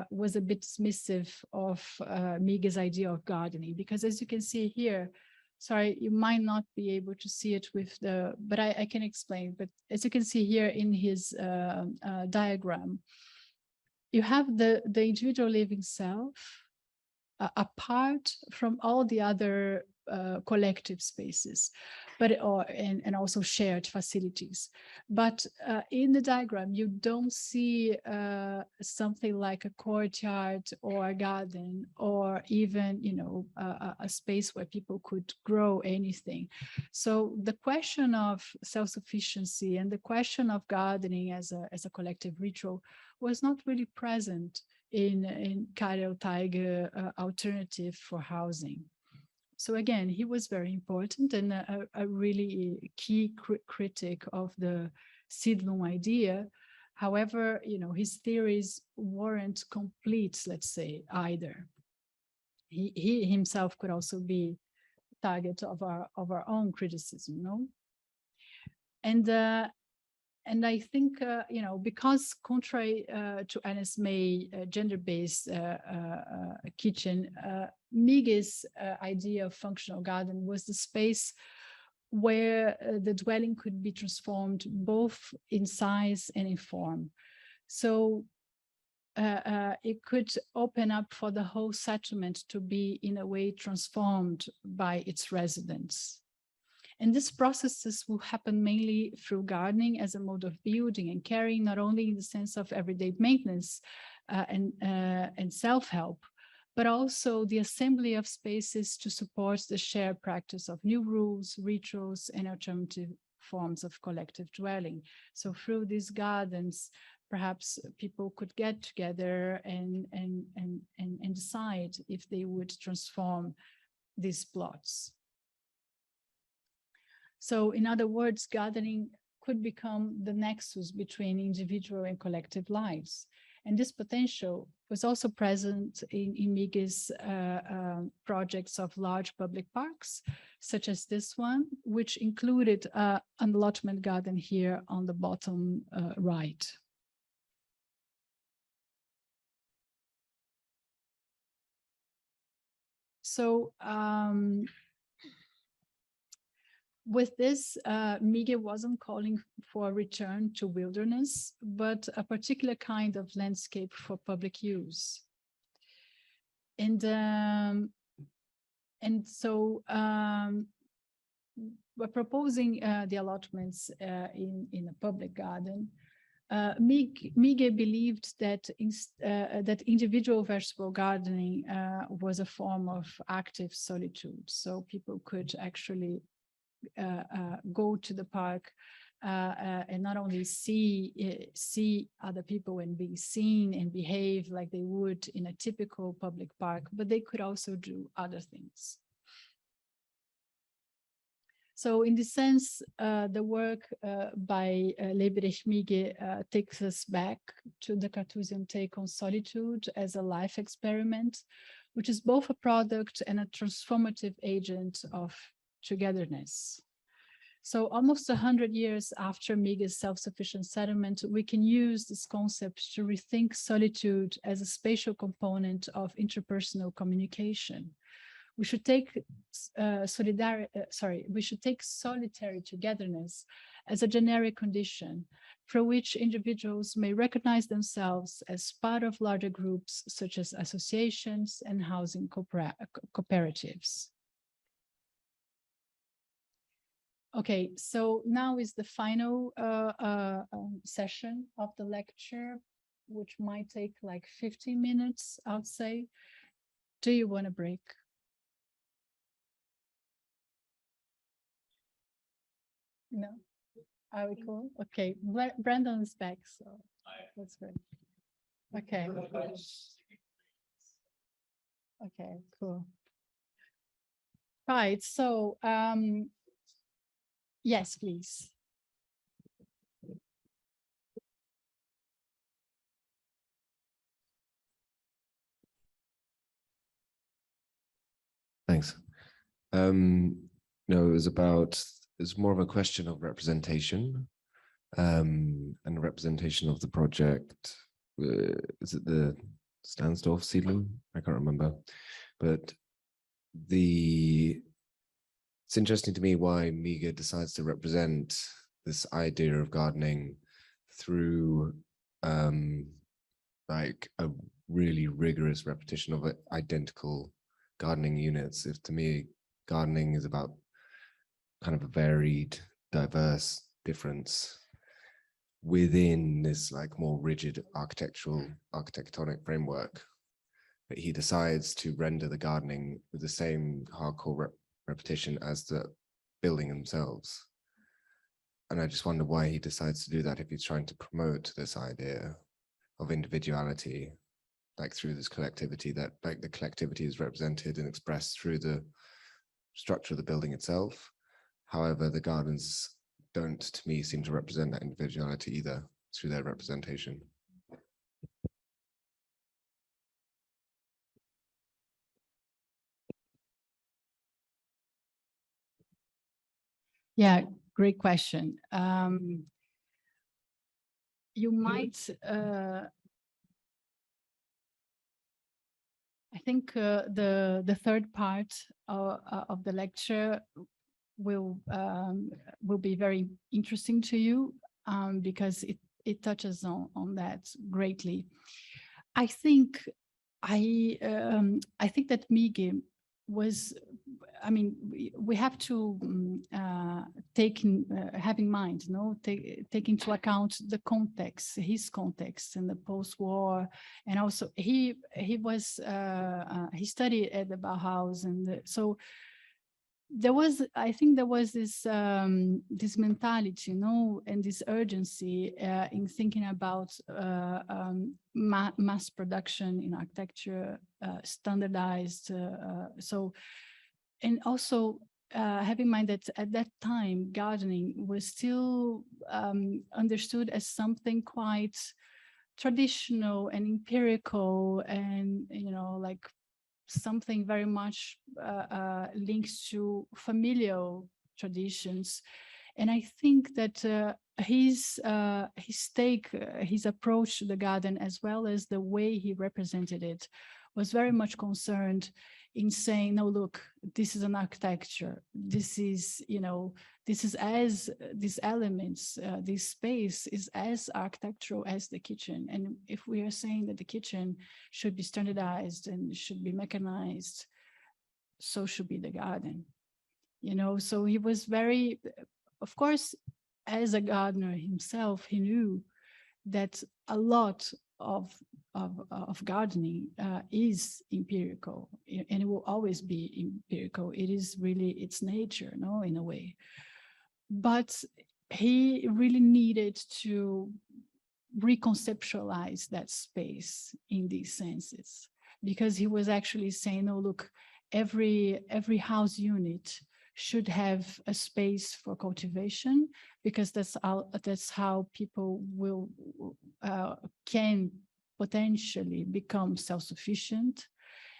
was a bit dismissive of Miguel's idea of gardening, because as you can see here, sorry, you might not be able to see it with but I can explain. But as you can see here in his diagram, you have the individual living self apart from all the other collective spaces, and also shared facilities. But in the diagram, you don't see something like a courtyard or a garden, or even, a space where people could grow anything. So the question of self-sufficiency and the question of gardening as a collective ritual was not really present in Karel Teige alternative for housing. So again, he was very important and a really key critic of the Siedlung idea. However, his theories weren't complete, let's say, either. He himself could also be target of our own criticism, no? And I think, because contrary to Ernest May gender-based kitchen, Migue's idea of functional garden was the space where the dwelling could be transformed both in size and in form. So it could open up for the whole settlement to be in a way transformed by its residents. And these processes will happen mainly through gardening as a mode of building and caring, not only in the sense of everyday maintenance and self-help, but also the assembly of spaces to support the shared practice of new rules, rituals, and alternative forms of collective dwelling. So through these gardens, perhaps people could get together and decide if they would transform these plots. So in other words, gardening could become the nexus between individual and collective lives. And this potential was also present in Migue's projects of large public parks, such as this one, which included an allotment garden here on the bottom right. So with this, Miguel wasn't calling for a return to wilderness, but a particular kind of landscape for public use. And so we're proposing the allotments in a public garden. Miguel believed that that individual vegetable gardening was a form of active solitude. So people could actually go to the park and not only see other people and be seen and behave like they would in a typical public park, but they could also do other things. So in this sense, the work by Lebrecht Miguel takes us back to the Cartesian take on solitude as a life experiment, which is both a product and a transformative agent of togetherness. So almost 100 years after Miguel's self-sufficient settlement, we can use this concept to rethink solitude as a spatial component of interpersonal communication. We should take solitary togetherness as a generic condition for which individuals may recognize themselves as part of larger groups such as associations and housing cooperatives. Okay, so now is the final session of the lecture, which might take like 15 minutes, I would say. Do you want a break? No? Are we cool? Okay, Brandon is back, so that's good. Okay. Okay, cool. Right, so yes, please. Thanks. No, it's more of a question of representation, and representation of the project. Is it the Stahnsdorf Siedlung? I can't remember, but it's interesting to me why Miguel decides to represent this idea of gardening through like a really rigorous repetition of identical gardening units. If to me, gardening is about kind of a varied, diverse difference within this like more rigid architectonic framework, but he decides to render the gardening with the same hardcore repetition as the building themselves. And I just wonder why he decides to do that if he's trying to promote this idea of individuality, like through this collectivity, that like the collectivity is represented and expressed through the structure of the building itself. However, the gardens don't, to me, seem to represent that individuality either through their representation. Yeah, great question. You might, I think the third part of the lecture will be very interesting to you because it touches on that greatly. I think that Miguel was, I mean, we have to have in mind, take into account the context, his context in the post-war, and also he studied at the Bauhaus, and so there was, I think there was this this mentality, and this urgency in thinking about mass production in architecture, standardized. So, and also have in mind that at that time, gardening was still understood as something quite traditional and empirical, and like something very much linked to familial traditions. And I think that his take, his approach to the garden, as well as the way he represented it, was very much concerned in saying, no, look, this is an architecture. This is, this is as these elements, this space is as architectural as the kitchen. And if we are saying that the kitchen should be standardized and should be mechanized, so should be the garden. So he was very, of course, as a gardener himself, he knew that a lot of gardening is empirical, and it will always be empirical. It is really its nature, in a way. But he really needed to reconceptualize that space in these senses, because he was actually saying, no, look, every house unit should have a space for cultivation, because that's how people will can potentially become self-sufficient,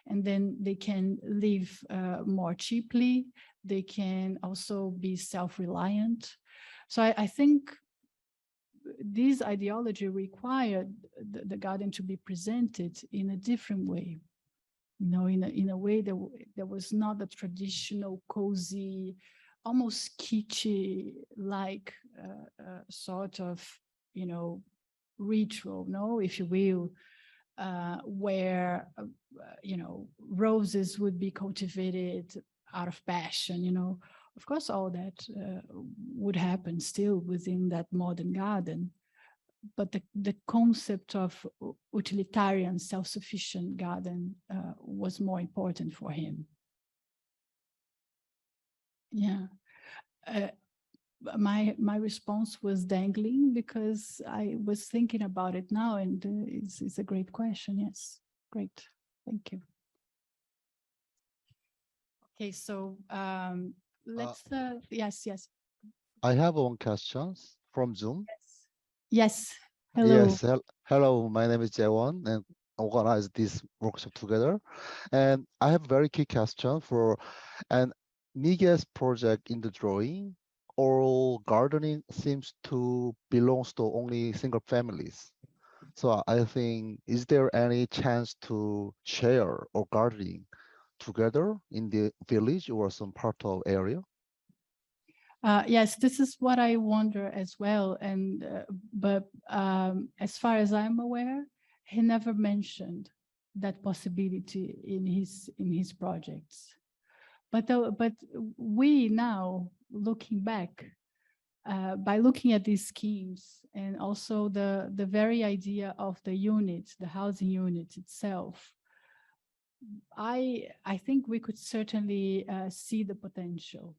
and then they can live more cheaply. They can also be self-reliant. So I think this ideology required the garden to be presented in a different way. In a way that was not the traditional, cozy, almost kitschy like sort of, ritual, if you will, where, roses would be cultivated out of passion, Of course, all that would happen still within that modern garden. But the concept of utilitarian, self-sufficient garden was more important for him. Yeah. My response was dangling because I was thinking about it now, and it's a great question. Yes, great. Thank you. Okay, so let's, yes. I have one question from Zoom. Yes. Hello. Yes, hello, my name is Jaewon, and organize this workshop together. And I have a very key question and Miguel's project in the drawing, all gardening seems to belongs to only single families. So I think, is there any chance to share or gardening together in the village or some part of area? Yes, this is what I wonder as well. And but as far as I'm aware, he never mentioned that possibility in his projects. But we now, looking back, by looking at these schemes, and also the very idea of the unit, the housing unit itself, I think we could certainly see the potential.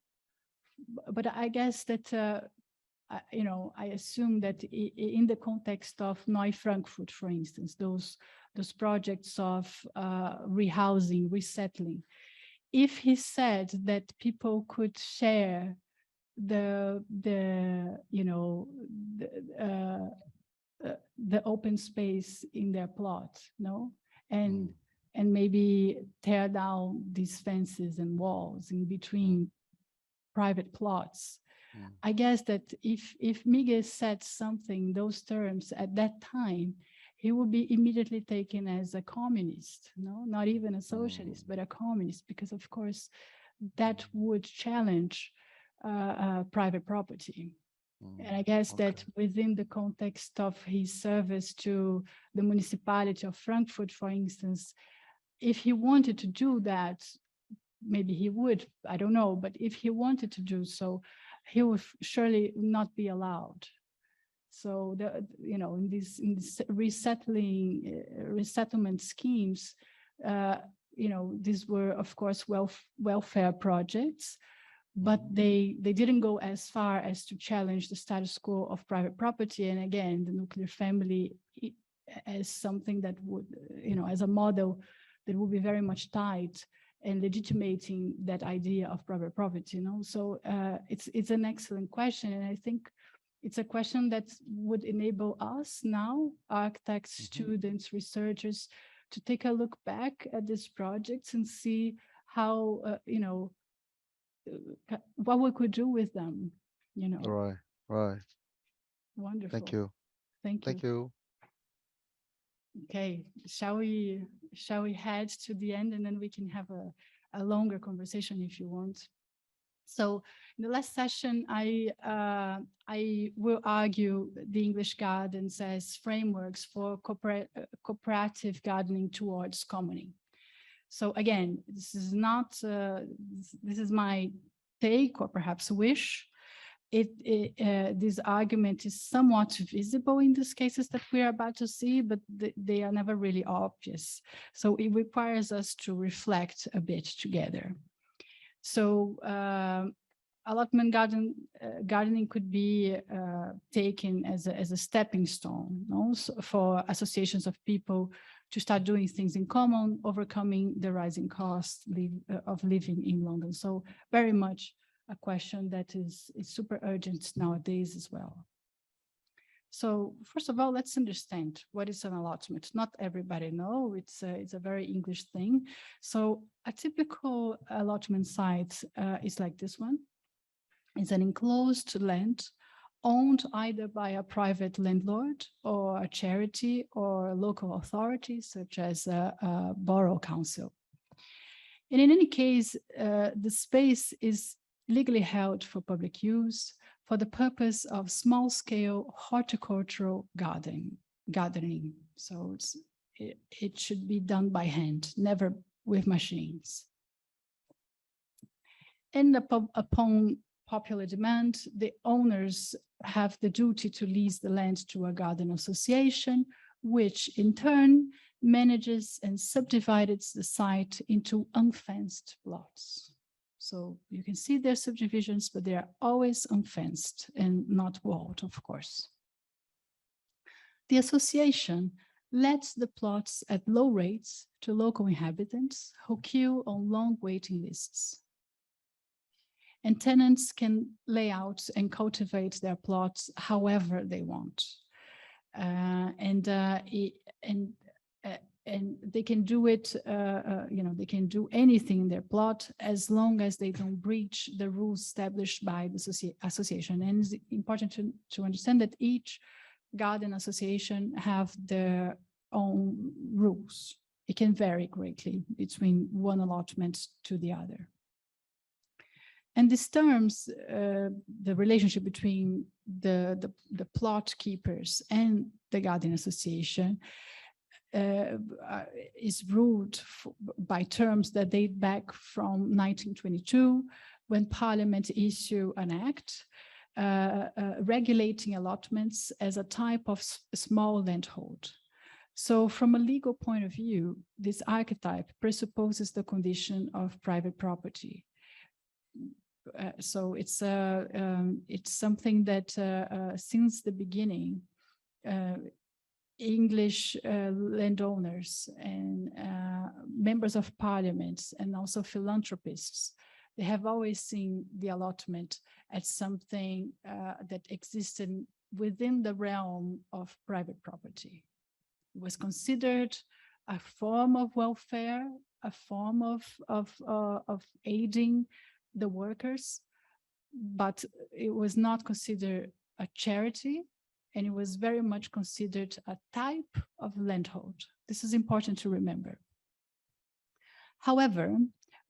But I guess that, I assume that in the context of Neu Frankfurt, for instance, those projects of rehousing, resettling, if he said that people could share the open space in their plot, no, and maybe tear down these fences and walls in between private plots. I guess that if Miguel said something, those terms at that time, he would be immediately taken as a communist, no, not even a socialist, but a communist, because of course that would challenge private property. And I guess that within the context of his service to the municipality of Frankfurt, for instance, if he wanted to do that, maybe he would, I don't know, but if he wanted to do so, he would surely not be allowed. So, in these resettlement schemes, these were, of course, welfare projects, but they didn't go as far as to challenge the status quo of private property. And again, the nuclear family as something that would, as a model that would be very much tied and legitimating that idea of private property. So it's an excellent question, and I think it's a question that would enable us now, architects, students, researchers, to take a look back at these projects and see how what we could do with them. Right. Wonderful. Thank you. Thank you. Okay, shall we head to the end, and then we can have a longer conversation if you want. So in the last session, I will argue the English gardens as frameworks for cooperative gardening towards commoning. So again, this is not, this is my take or perhaps wish. This argument is somewhat visible in these cases that we are about to see, but they are never really obvious. So it requires us to reflect a bit together. So allotment gardening could be taken as a stepping stone, also for associations of people to start doing things in common, overcoming the rising cost of living in London. So very much a question that is super urgent nowadays as well. So first of all, let's understand what is an allotment. Not everybody knows, it's a very English thing. So a typical allotment site is like this one. It's an enclosed land owned either by a private landlord or a charity or local authority, such as a borough council. And in any case, the space is legally held for public use for the purpose of small-scale horticultural gardening. So it should be done by hand, never with machines. And upon popular demand, the owners have the duty to lease the land to a garden association, which in turn manages and subdivides the site into unfenced plots. So you can see their subdivisions, but they are always unfenced and not walled, of course. The association lets the plots at low rates to local inhabitants who queue on long waiting lists. And tenants can lay out and cultivate their plots however they want. And they can do it, they can do anything in their plot as long as they don't breach the rules established by the association. And it's important to understand that each garden association have their own rules. It can vary greatly between one allotment to the other. And these terms, the relationship between the plot keepers and the garden association is ruled by terms that date back from 1922, when Parliament issued an act regulating allotments as a type of small landhold. So from a legal point of view, this archetype presupposes the condition of private property. So it's something that since the beginning, English landowners and members of parliaments and also philanthropists, they have always seen the allotment as something that existed within the realm of private property. It was considered a form of welfare, a form of aiding the workers, but it was not considered a charity, and it was very much considered a type of landhold. This is important to remember. However,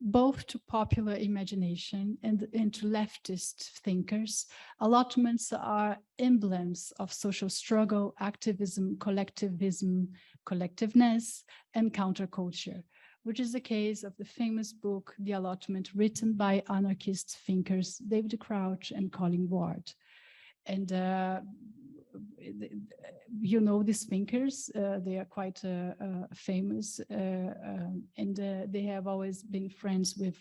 both to popular imagination and to leftist thinkers, allotments are emblems of social struggle, activism, collectivism, collectiveness, and counterculture, which is the case of the famous book, The Allotment, written by anarchist thinkers David Crouch and Colin Ward. And you know these thinkers, they are quite famous, and they have always been friends with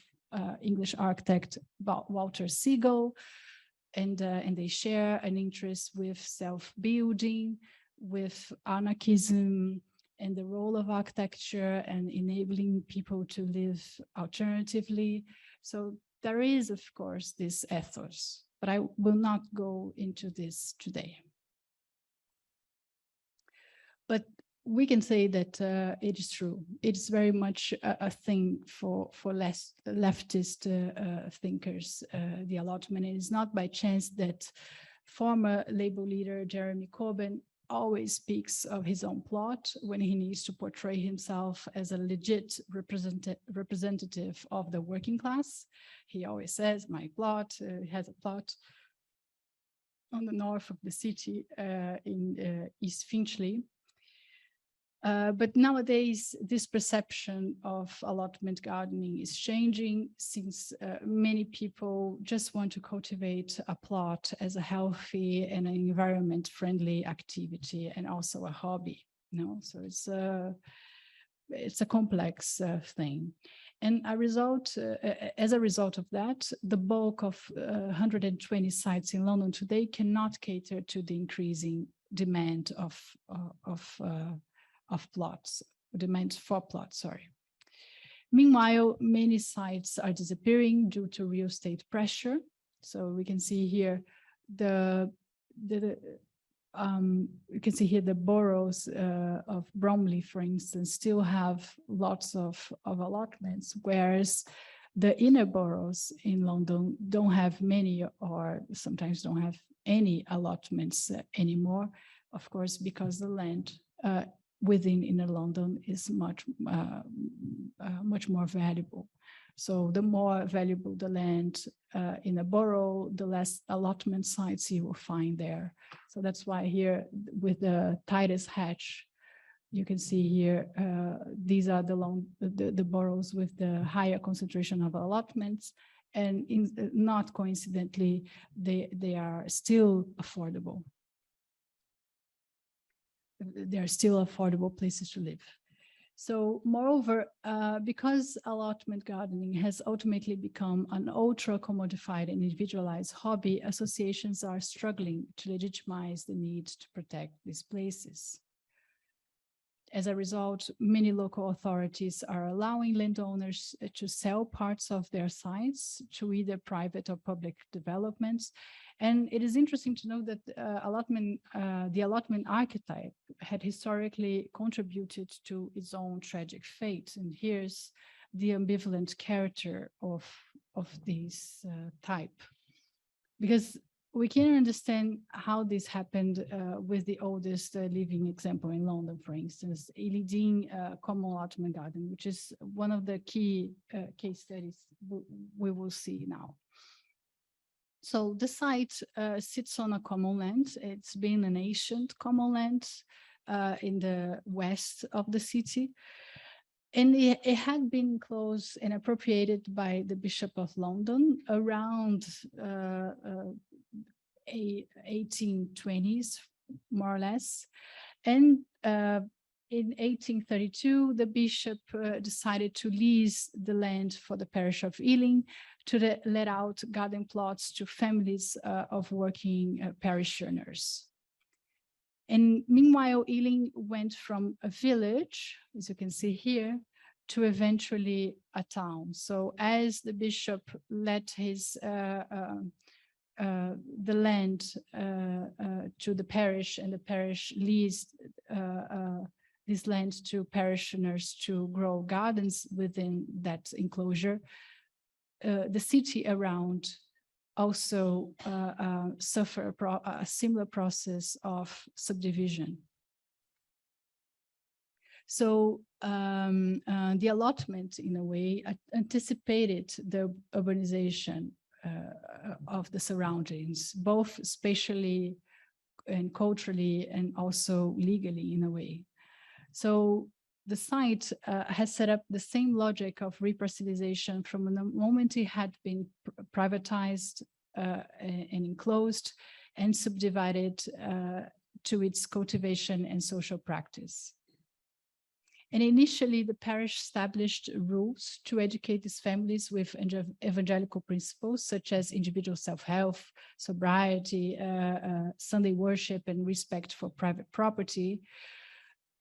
English architect Walter Siegel, and they share an interest with self-building, with anarchism, and the role of architecture and enabling people to live alternatively. So there is, of course, this ethos, but I will not go into this today. But we can say that it is true. It's very much a thing for leftist thinkers, the allotment. It is not by chance that former Labour leader Jeremy Corbyn always speaks of his own plot when he needs to portray himself as a legit representative of the working class. He always says, my plot, has a plot on the north of the city in East Finchley. But nowadays, this perception of allotment gardening is changing, since many people just want to cultivate a plot as a healthy and an environment-friendly activity, and also a hobby. You know, so it's a complex thing. And as a result of that, the bulk of 120 sites in London today cannot cater to the increasing demand of plots, demand for plots, sorry. Meanwhile, many sites are disappearing due to real estate pressure. So we can see here you can see here the boroughs of Bromley, for instance, still have lots of allotments, whereas the inner boroughs in London don't have many, or sometimes don't have any allotments anymore, of course, because the land within inner London is much more valuable. So the more valuable the land in a borough, the less allotment sites you will find there. So that's why here with the tightest hatch, you can see here, these are the boroughs with the higher concentration of allotments, and not coincidentally, they are still affordable. They are still affordable places to live. So moreover, because allotment gardening has ultimately become an ultra commodified and individualized hobby, associations are struggling to legitimize the need to protect these places. As a result, many local authorities are allowing landowners to sell parts of their sites to either private or public developments. And it is interesting to know that the allotment archetype had historically contributed to its own tragic fate. And here's the ambivalent character of this type. Because we can understand how this happened with the oldest living example in London, for instance, Ely Common Allotment Garden, which is one of the key case studies we will see now. So the site sits on a common land. It's been an ancient common land in the west of the city. And it had been enclosed and appropriated by the Bishop of London around 1820s, more or less. And in 1832, the bishop decided to lease the land for the parish of Ealing to let out garden plots to families of working parishioners. And meanwhile, Ealing went from a village, as you can see here, to eventually a town. So as the bishop let his the land to the parish, and the parish leased this land to parishioners to grow gardens within that enclosure, the city around also suffer a similar process of subdivision. So the allotment, in a way, anticipated the urbanization of the surroundings, both spatially and culturally, and also legally, in a way. So the site has set up the same logic of reparcellization from the moment it had been privatized and enclosed and subdivided to its cultivation and social practice. And initially, the parish established rules to educate its families with evangelical principles, such as individual self-help, sobriety, Sunday worship, and respect for private property.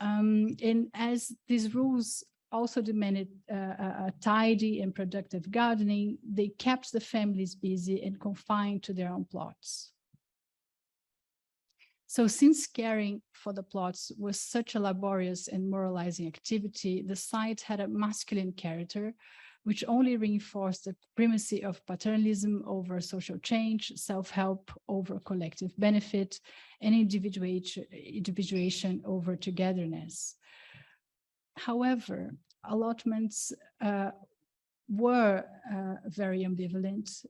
And as these rules also demanded a tidy and productive gardening, they kept the families busy and confined to their own plots. So since caring for the plots was such a laborious and moralizing activity, the site had a masculine character, which only reinforced the primacy of paternalism over social change, self-help over collective benefit, and individuation over togetherness. However, allotments were very ambivalent,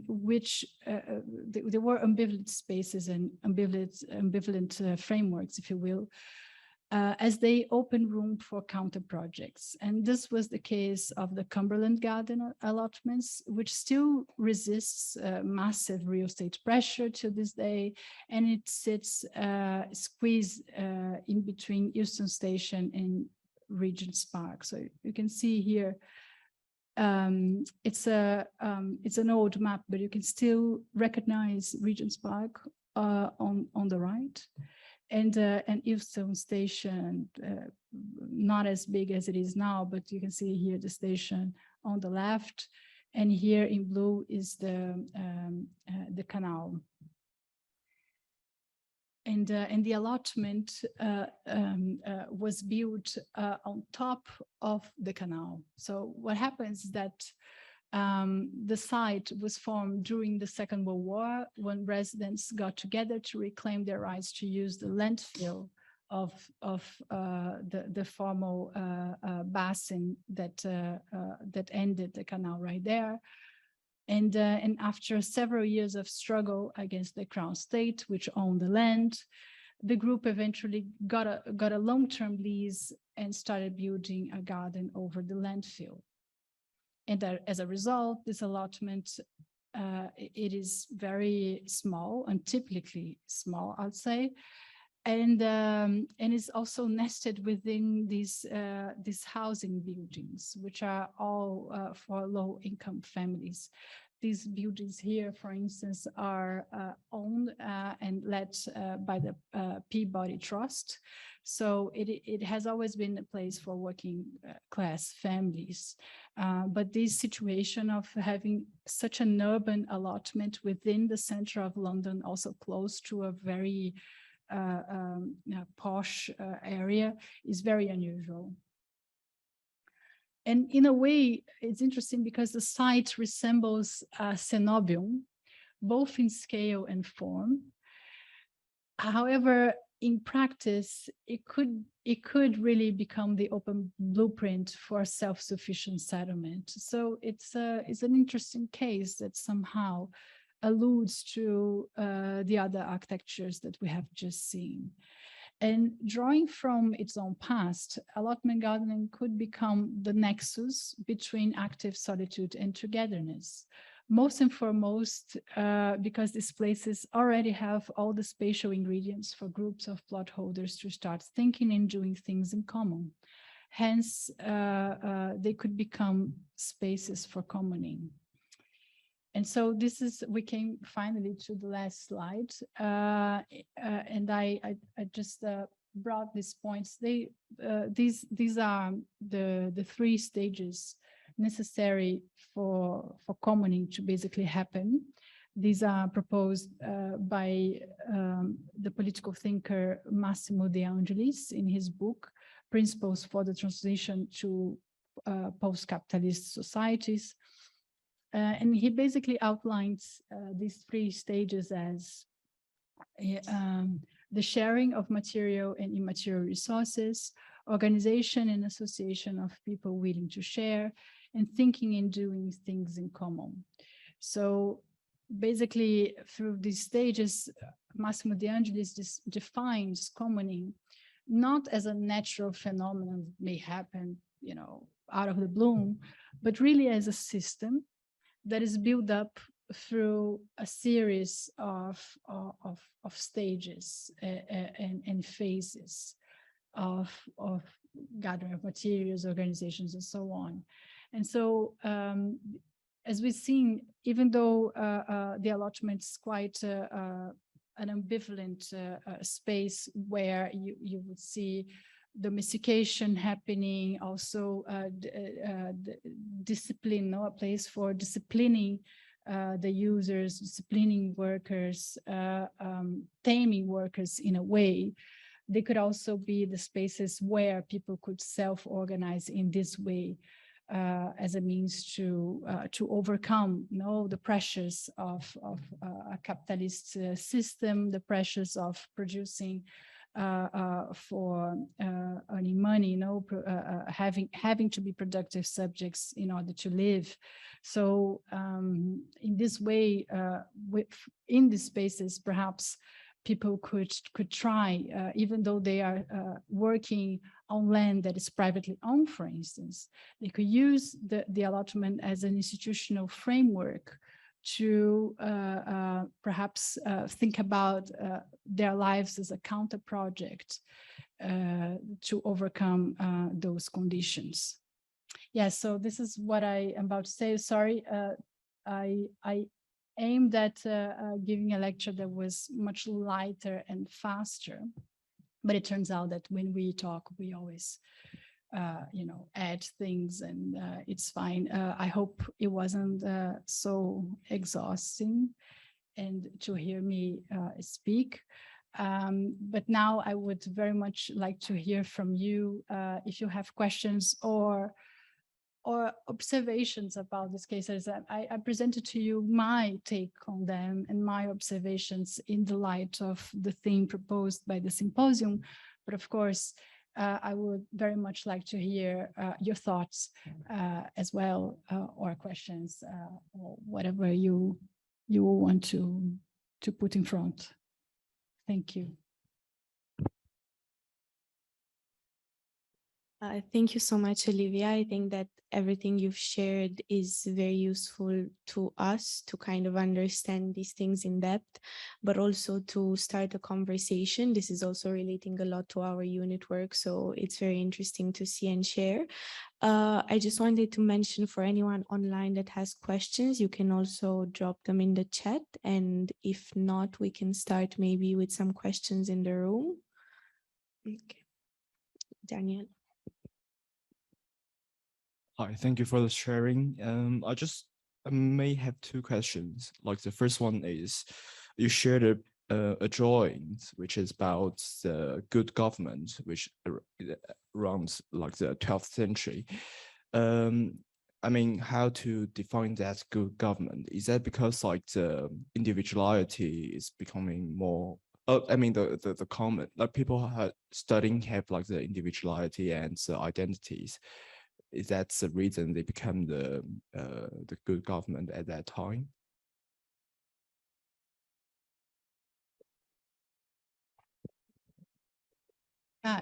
which there were ambivalent spaces and ambivalent frameworks, if you will, as they open room for counter projects. And this was the case of the Cumberland Garden allotments, which still resists massive real estate pressure to this day, and it sits squeezed in between Euston Station and Regent's Park. So you can see here, it's an old map, but you can still recognize Regent's Park on the right, and Euston Station, not as big as it is now, but you can see here the station on the left, and here in blue is the canal. And the allotment was built on top of the canal. So what happens is that the site was formed during the Second World War, when residents got together to reclaim their rights to use the landfill of the formal basin that ended the canal right there. And after several years of struggle against the Crown State, which owned the land, the group eventually got a long-term lease and started building a garden over the landfill. And as a result, this allotment, it is very small, untypically small, I'd say, and is also nested within these housing buildings, which are all for low-income families. These buildings here, for instance, are owned and led by the Peabody Trust. So it has always been a place for working class families. But this situation of having such an urban allotment within the center of London, also close to a very posh area, is very unusual. And in a way, it's interesting because the site resembles a Coenobium, both in scale and form. However, in practice, it could really become the open blueprint for self-sufficient settlement. So it's an interesting case that somehow alludes to the other architectures that we have just seen. And drawing from its own past, allotment gardening could become the nexus between active solitude and togetherness. Most and foremost, because these places already have all the spatial ingredients for groups of plot holders to start thinking and doing things in common. Hence, they could become spaces for commoning. And so we came finally to the last slide. And I just brought these points. These are the three stages necessary for commoning to basically happen. These are proposed by the political thinker Massimo De Angelis in his book Principles for the Transition to Post-Capitalist Societies. And he basically outlines these three stages as the sharing of material and immaterial resources, organization and association of people willing to share, and thinking and doing things in common. So basically, through these stages, Massimo De Angelis defines commoning not as a natural phenomenon that may happen, you know, out of the blue, but really as a system that is built up through a series of stages and phases of gathering of materials, organizations, and so on. And so, as we've seen, even though the allotment is quite an ambivalent space where you would see domestication happening, also discipline, no, a place for disciplining the users, disciplining workers, taming workers in a way. They could also be the spaces where people could self-organize in this way as a means to overcome, you know, the pressures of a capitalist system, the pressures of producing for earning money, you know, having to be productive subjects in order to live. So in this way, in these spaces, perhaps people could try, even though they are working on land that is privately owned, for instance, they could use the allotment as an institutional framework to perhaps think about their lives as a counter project to overcome those conditions. Yeah, so this is what I am about to say. Sorry, I aimed at giving a lecture that was much lighter and faster, but it turns out that when we talk, we always you know, add things, and it's fine. I hope it wasn't so exhausting and to hear me speak. But now I would very much like to hear from you if you have questions or observations about these cases. I presented to you my take on them and my observations in the light of the theme proposed by the symposium. But of course, I would very much like to hear your thoughts as well, or questions, or whatever you want to put in front. Thank you. Thank you so much, Olivia. I think that everything you've shared is very useful to us to kind of understand these things in depth, but also to start a conversation. This is also relating a lot to our unit work, so it's very interesting to see and share. I just wanted to mention for anyone online that has questions, you can also drop them in the chat, and if not, we can start maybe with some questions in the room. Okay, Daniel. Hi, thank you for the sharing. I may have two questions. Like the first one is, you shared a drawing which is about the good government, which runs like the 12th century. I mean, how to define that good government? Is that because like the individuality is becoming more? I mean, the common, like people studying have like the individuality and the identities. Is that the reason they become the good government at that time?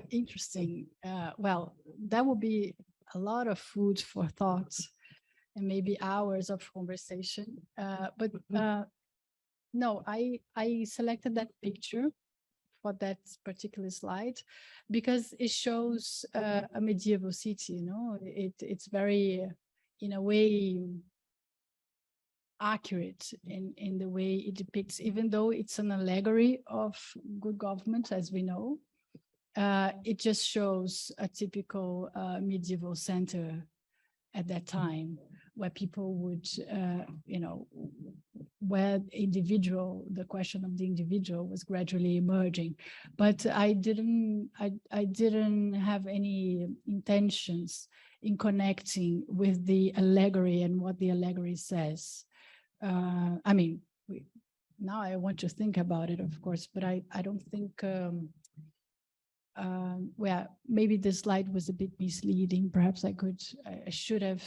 Interesting. Well, that would be a lot of food for thought and maybe hours of conversation. But no, I selected that picture for that particular slide because it shows a medieval city, you know, it's very, in a way, accurate in the way it depicts, even though it's an allegory of good government, as we know. it just shows a typical medieval center at that time, where people would, where the question of the individual was gradually emerging. But I didn't have any intentions in connecting with the allegory and what the allegory says. I mean, now I want to think about it, of course, but I don't think, well, maybe the slide was a bit misleading. Perhaps I should have,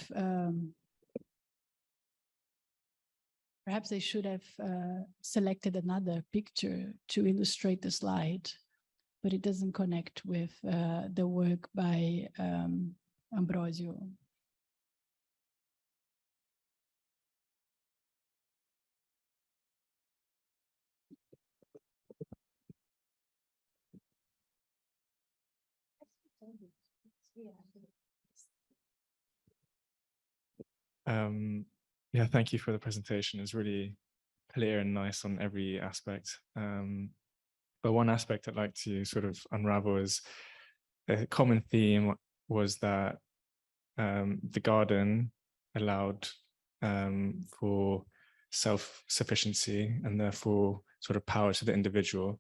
perhaps I should have selected another picture to illustrate the slide, but it doesn't connect with the work by Ambrosio. Yeah, thank you for the presentation. It's really clear and nice on every aspect. But one aspect I'd like to sort of unravel is a common theme was that the garden allowed for self-sufficiency and therefore sort of power to the individual.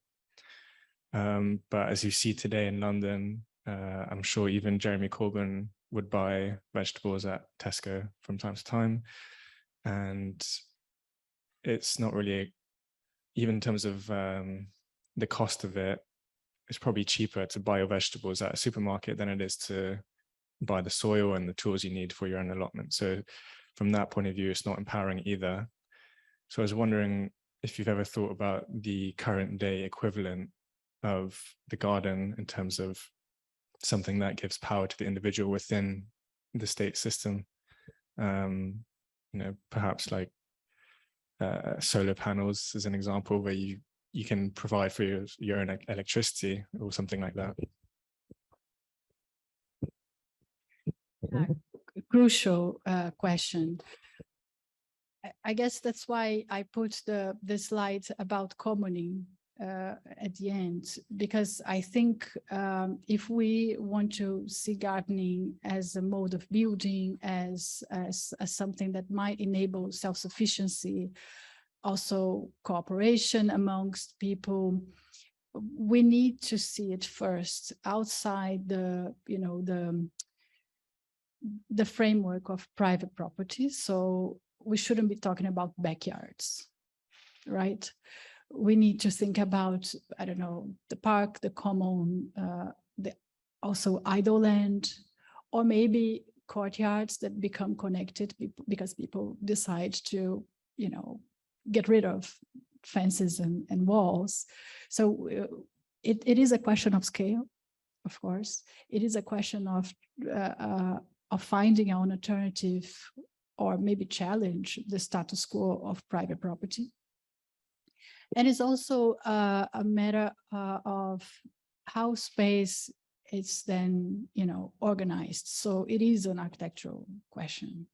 But as you see today in London, I'm sure even Jeremy Corbyn would buy vegetables at Tesco from time to time. And it's not really, even in terms of the cost of it, it's probably cheaper to buy your vegetables at a supermarket than it is to buy the soil and the tools you need for your own allotment. So from that point of view, it's not empowering either. So I was wondering if you've ever thought about the current day equivalent of the garden in terms of something that gives power to the individual within the state system. Perhaps like solar panels as an example, where you can provide for your own electricity or something like that. Crucial question. I guess that's why I put the slide about commoning at the end, because I think if we want to see gardening as a mode of building, as something that might enable self-sufficiency, also cooperation amongst people, we need to see it first outside the framework of private property. So we shouldn't be talking about backyards, right? We need to think about, I don't know, the park, the common, also idle land, or maybe courtyards that become connected because people decide to, get rid of fences and walls. So it is a question of scale, of course. It is a question of finding an alternative, or maybe challenge the status quo of private property. And it's also a matter of how space is then, organized. So it is an architectural question.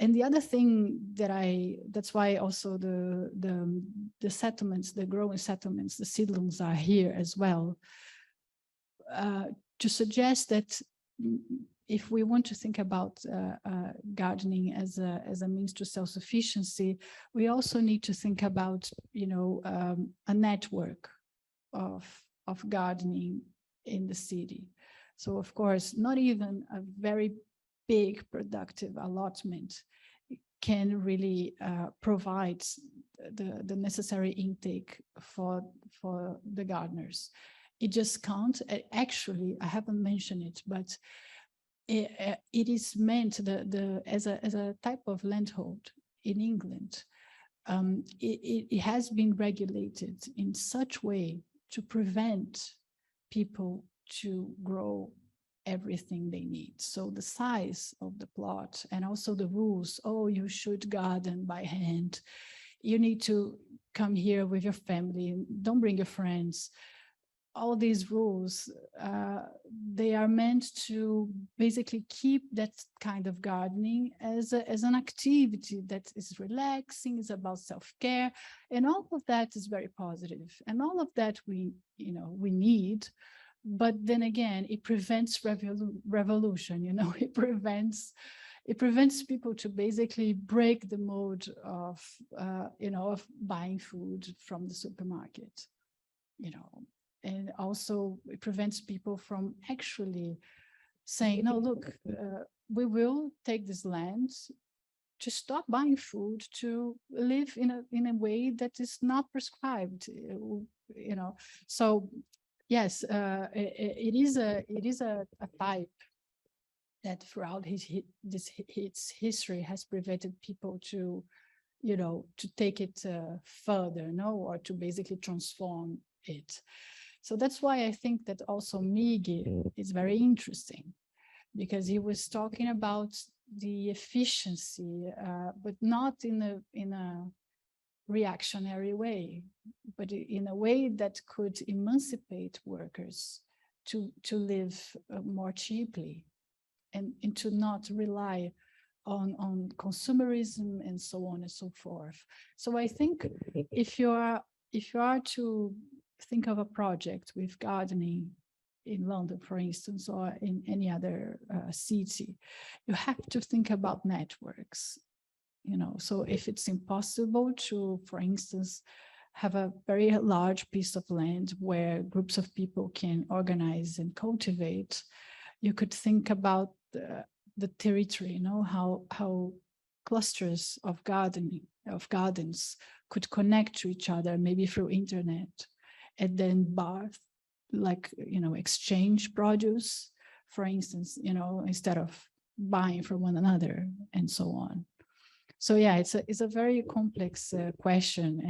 And the other thing that's why also the settlements, the growing settlements, the Siedlungs are here as well, to suggest that if we want to think about gardening as a means to self-sufficiency, we also need to think about, a network of gardening in the city. So of course, not even a very big productive allotment can really provide the necessary intake for the gardeners. It just can't. Actually, I haven't mentioned it, but it is meant as a type of landhold in England. It has been regulated in such way to prevent people to grow everything they need. So the size of the plot and also the rules, you should garden by hand. You need to come here with your family, don't bring your friends. All these rules, they are meant to basically keep that kind of gardening as an activity that is relaxing, is about self-care, and all of that is very positive. And all of that we need, But then again, it prevents revolution, you know, it prevents people to basically break the mode of, you know, of buying food from the supermarket, you know, and also it prevents people from actually saying, no, look, we will take this land to stop buying food, to live in a way that is not prescribed, you know. So yes, it is a type that throughout its history has prevented people to, you know, to take it further, no, or to basically transform it. So that's why I think that also Migi is very interesting, because he was talking about the efficiency, but not in a reactionary way, but in a way that could emancipate workers to live more cheaply, and to not rely on consumerism and so on and so forth. So I think if you are to think of a project with gardening in London, for instance, or in any other city, you have to think about networks, you know. So if it's impossible to, for instance, have a very large piece of land where groups of people can organize and cultivate, you could think about the territory, you know, how clusters of gardens could connect to each other, maybe through internet, and then like, you know, exchange produce, for instance, you know, instead of buying from one another, and so on. So yeah, it's a very complex question,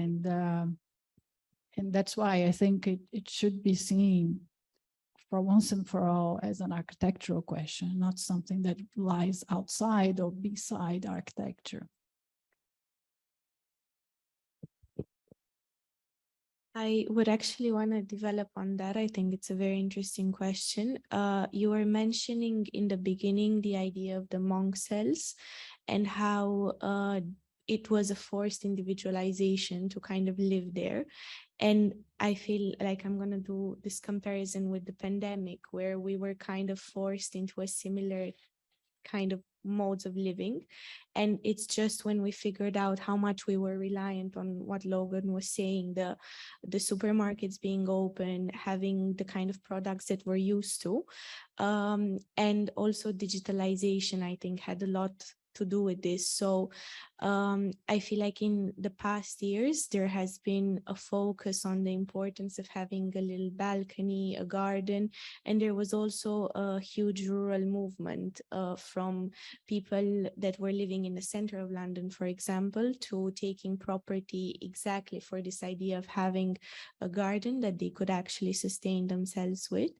and that's why I think it should be seen for once and for all as an architectural question, not something that lies outside or beside architecture. I would actually want to develop on that. I think it's a very interesting question. You were mentioning in the beginning the idea of the monk cells and how it was a forced individualization to kind of live there. And I feel like I'm going to do this comparison with the pandemic, where we were kind of forced into a similar kind of modes of living. And it's just when we figured out how much we were reliant on what Logan was saying, the supermarkets being open, having the kind of products that we're used to, and also digitalization, I think, had a lot to do with this. So I feel like in the past years, there has been a focus on the importance of having a little balcony, a garden, and there was also a huge rural movement from people that were living in the center of London, for example, to taking property exactly for this idea of having a garden that they could actually sustain themselves with.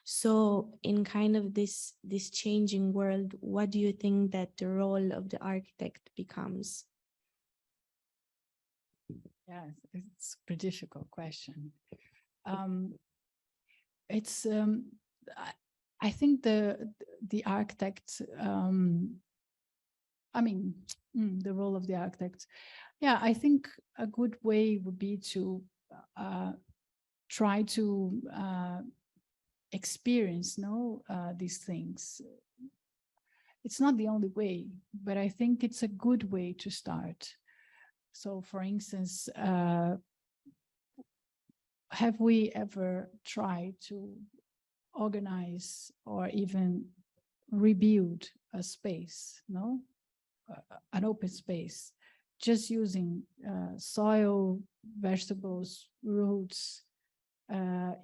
So in kind of this changing world, what do you think that the role of the architect becomes? Yeah, it's a pretty difficult question. I think the architect, I mean, the role of the architect. Yeah, I think a good way would be to try to experience, these things. It's not the only way, but I think it's a good way to start. So, for instance, have we ever tried to organize or even rebuild a space, an open space, just using soil, vegetables, roots? Have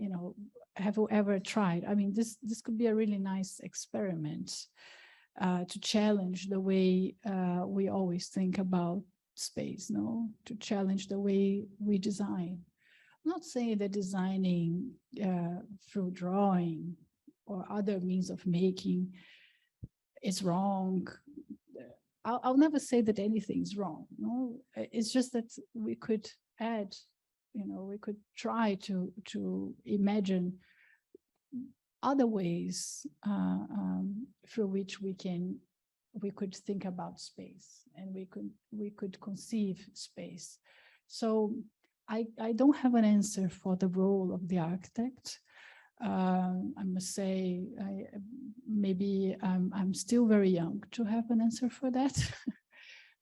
you ever tried? I mean, this could be a really nice experiment to challenge the way we always think about space, to challenge the way we design. I'm not saying that designing through drawing or other means of making is wrong. I'll never say that anything's wrong. It's just that we could add, we could try to imagine other ways through which we could think about space, and we could conceive space. So I don't have an answer for the role of the architect, I must say, maybe I'm still very young to have an answer for that.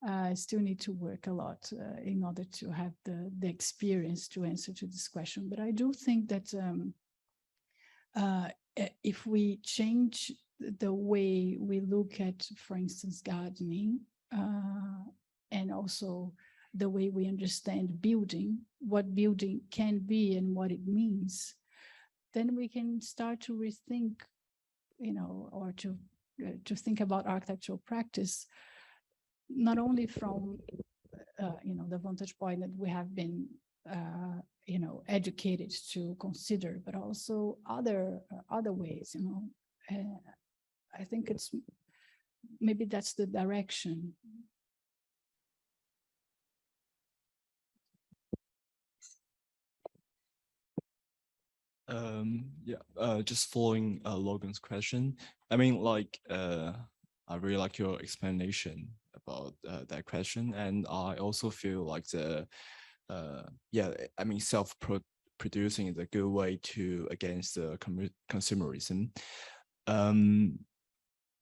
I still need to work a lot in order to have the experience to answer to this question. But I do think that if we change the way we look at, for instance, gardening, and also the way we understand building, what building can be and what it means, then we can start to rethink, or to think about architectural practice, not only from, the vantage point that we have been, educated to consider, but also other ways, I think maybe that's the direction. Just following Logan's question. I mean, like, I really like your explanation about that question, and I also feel like self-producing is a good way to against the consumerism.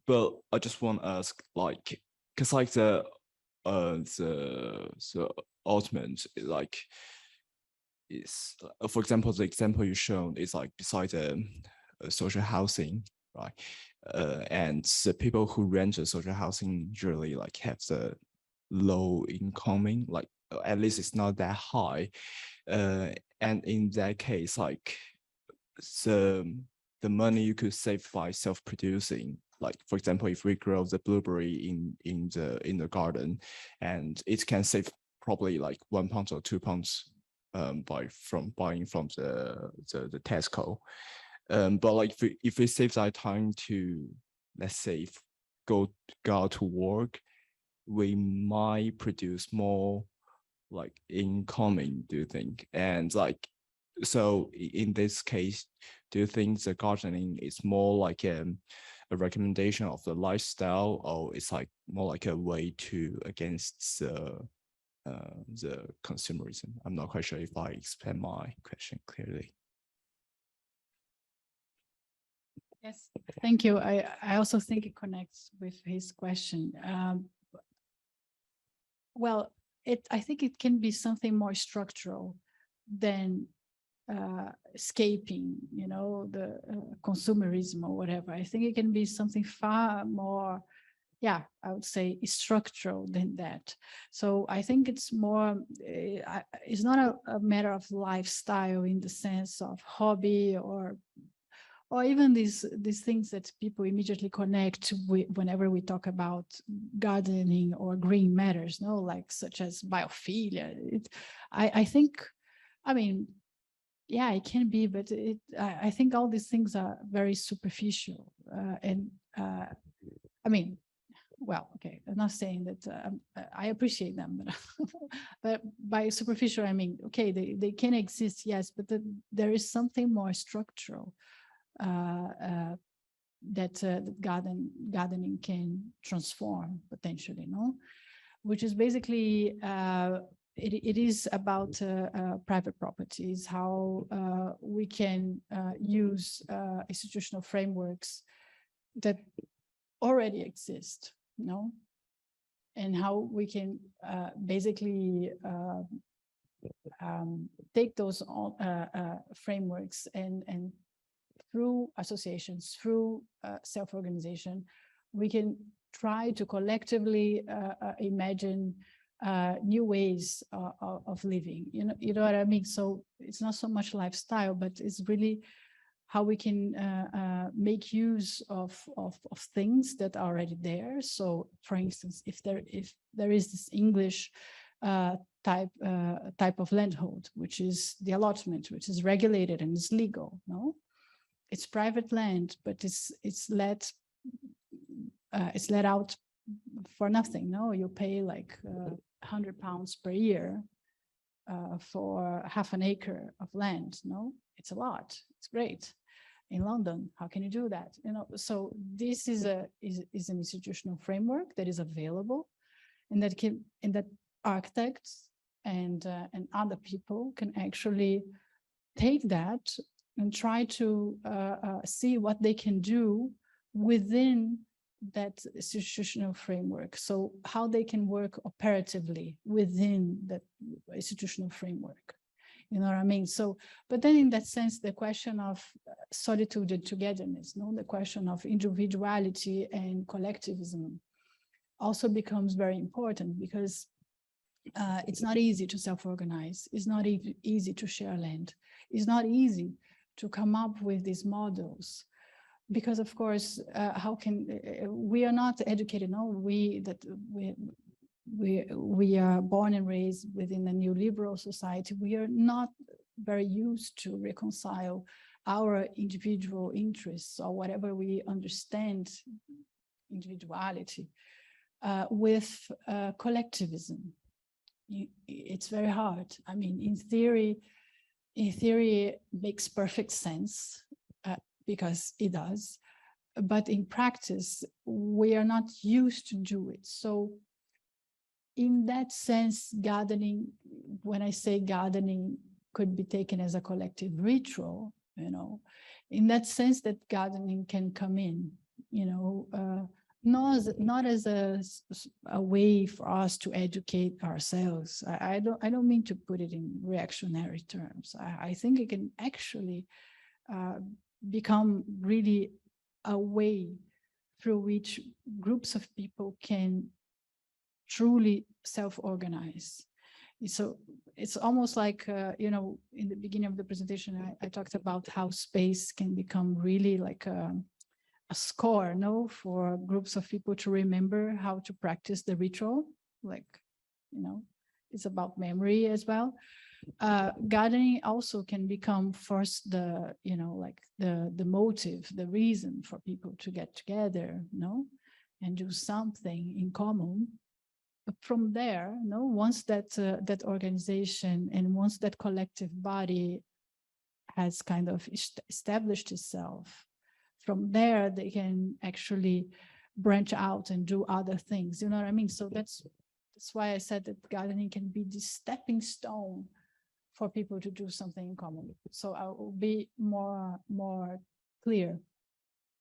But I just want to ask, like, because like the Allotment, like, is, for example, the example you shown is like beside social housing, right? And the people who rent the social housing usually like have the low income, like at least it's not that high. And in that case, like the money you could save by self-producing, like for example, if we grow the blueberry in the garden, and it can save probably like £1 or £2 from buying from the Tesco. But like if we save that time to, let's say, go out to work, we might produce more like incoming, do you think? And like, so in this case, do you think the gardening is more like a recommendation of the lifestyle, or it's like more like a way to against the consumerism? I'm not quite sure if I explain my question clearly. Yes, thank you. I also think it connects with his question. Well, I think it can be something more structural than escaping, the consumerism or whatever. I think it can be something far more, I would say, structural than that. So I think it's more, it's not a matter of lifestyle in the sense of hobby or even these things that people immediately connect with whenever we talk about gardening or green matters, like such as biophilia. I think, I mean, yeah, it can be, but I think all these things are very superficial. I mean, well, okay, I'm not saying that I appreciate them, but by superficial, I mean, okay, they can exist, yes, but there is something more structural that gardening can transform potentially, which is basically it is about private properties, how we can use institutional frameworks that already exist, and how we can basically take those frameworks and through associations, through self-organization, we can try to collectively imagine new ways of living. You know what I mean? So it's not so much lifestyle, but it's really how we can make use of things that are already there. So, for instance, if there is this English type of landhold, which is the allotment, which is regulated and is legal, it's private land, but it's let out for nothing. You pay like £100 per year for half an acre of land. It's a lot. It's great. In London, how can you do that? So this is an institutional framework that is available, and that architects and other people can actually take that and try to see what they can do within that institutional framework. So how they can work operatively within that institutional framework. You know what I mean? So, but then in that sense, the question of solitude and togetherness, no, the question of individuality and collectivism also becomes very important, because it's not easy to self-organize. It's not easy to share land. It's not easy to come up with these models, because of course, how can we are not educated? No, we are born and raised within a neoliberal society. We are not very used to reconcile our individual interests, or whatever we understand individuality, with collectivism. It's very hard. I mean, in theory it makes perfect sense, because it does, but in practice we are not used to do it. So in that sense, gardening, when I say gardening could be taken as a collective ritual, you know, in that sense that gardening can come in, you know, not as a way for us to educate ourselves. I don't mean to put it in reactionary terms. I think it can actually become really a way through which groups of people can truly self-organize. So it's almost like, you know, in the beginning of the presentation, I talked about how space can become really like a score, no, for groups of people to remember how to practice the ritual. Like, you know, it's about memory as well. Gardening also can become first the, you know, like the motive, the reason for people to get together, no, and do something in common. But from there, no, once that that organization and once that collective body has kind of established itself, from there they can actually branch out and do other things. You know what I mean? So that's why I said that gardening can be the stepping stone for people to do something in common. So I will be more clear.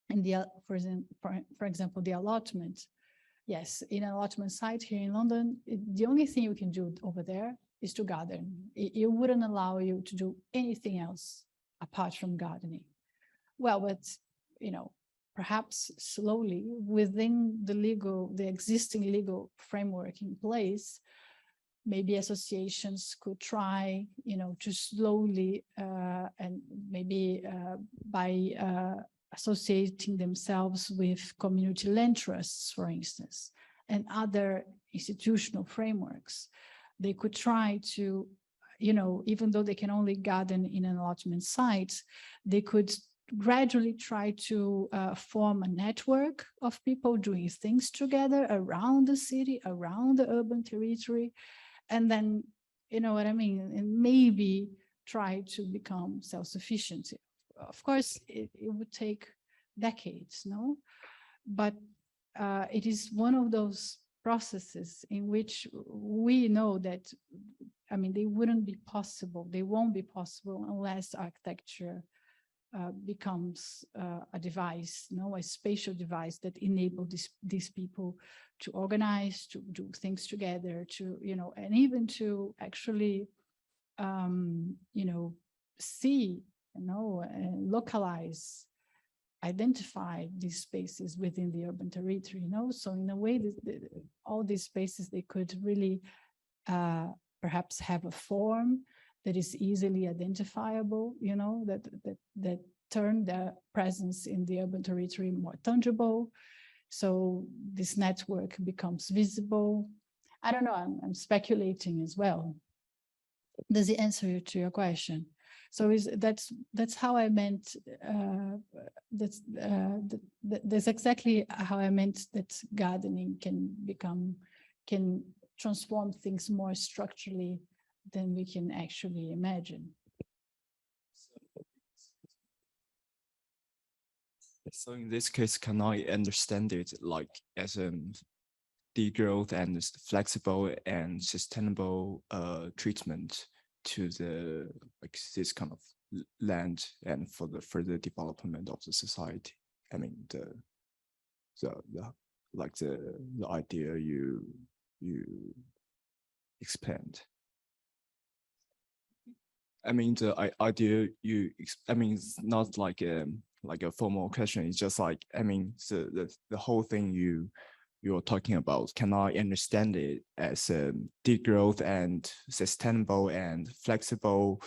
In the, for example, the allotment. Yes, in an allotment site here in London, the only thing you can do over there is to garden. It wouldn't allow you to do anything else apart from gardening. Well, but, you know, perhaps slowly within the existing legal framework in place, maybe associations could try, you know, to slowly and maybe by associating themselves with community land trusts, for instance, and other institutional frameworks, they could try to, you know, even though they can only garden in an allotment site, they could gradually try to form a network of people doing things together around the city, around the urban territory, and then, you know what I mean, and maybe try to become self-sufficient. Of course, it would take decades, no? But it is one of those processes in which we know that, I mean, they wouldn't be possible, they won't be possible unless architecture becomes a device, no, a spatial device that enables these people to organize, to do things together, to, you know, and even to actually, you know, see, you know, and localize, identify these spaces within the urban territory, you know. So in a way, all these spaces, they could really perhaps have a form that is easily identifiable, you know, that turn their presence in the urban territory more tangible. So this network becomes visible. I don't know, I'm speculating as well. Does it answer to your question? So that's how I meant, that's exactly how I meant that gardening can transform things more structurally than we can actually imagine. So in this case, can I understand it like as a degrowth and flexible and sustainable treatment to the, like, this kind of land and for the further development of the society. I mean, the idea you explained. I mean, the idea I mean, it's not like a formal question. It's just like, I mean, the whole thing you're talking about, can I understand it as a degrowth and sustainable and flexible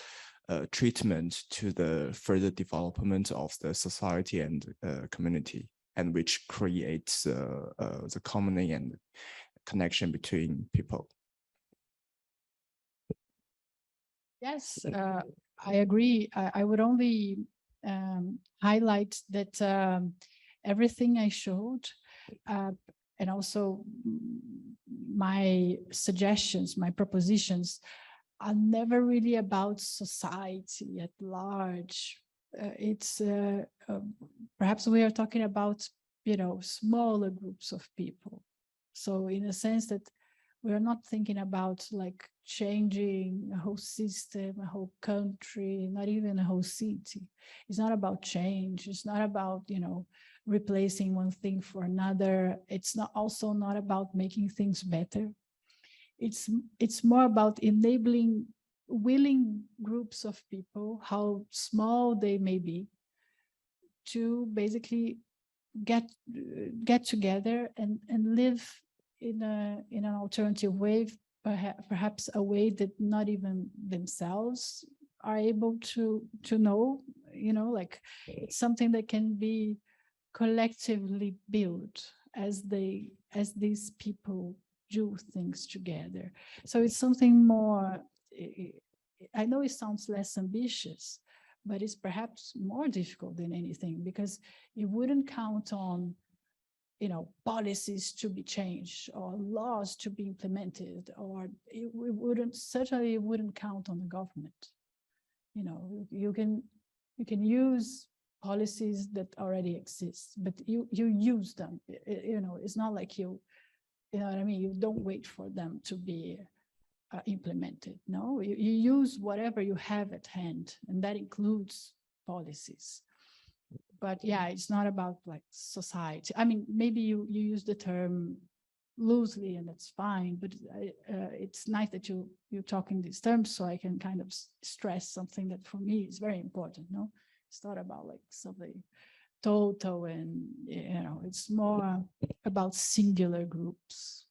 treatment to the further development of the society and community, and which creates the harmony and connection between people? Yes, I agree. I would only highlight that everything I showed, and also my suggestions, my propositions, are never really about society at large. It's perhaps we are talking about, smaller groups of people. So in a sense that we are not thinking about like changing a whole system, a whole country, not even a whole city. It's not about change. It's not about, replacing one thing for another. It's also not about making things better. It's more about enabling willing groups of people, how small they may be, to basically get together and live in an alternative way, perhaps a way that not even themselves are able to know, like it's something that can be collectively built as these people do things together. So it's something more, I know it sounds less ambitious, but it's perhaps more difficult than anything, because it wouldn't count on policies to be changed or laws to be implemented, or it wouldn't count on the government. You can use policies that already exist, but you use them. It's not like you know what I mean? You don't wait for them to be implemented. No, you use whatever you have at hand, and that includes policies. But yeah, it's not about like society. I mean, maybe you use the term loosely, and that's fine, but it's nice that you talk in these terms, so I can kind of stress something that for me is very important. No, it's not about like something total, and it's more about singular groups.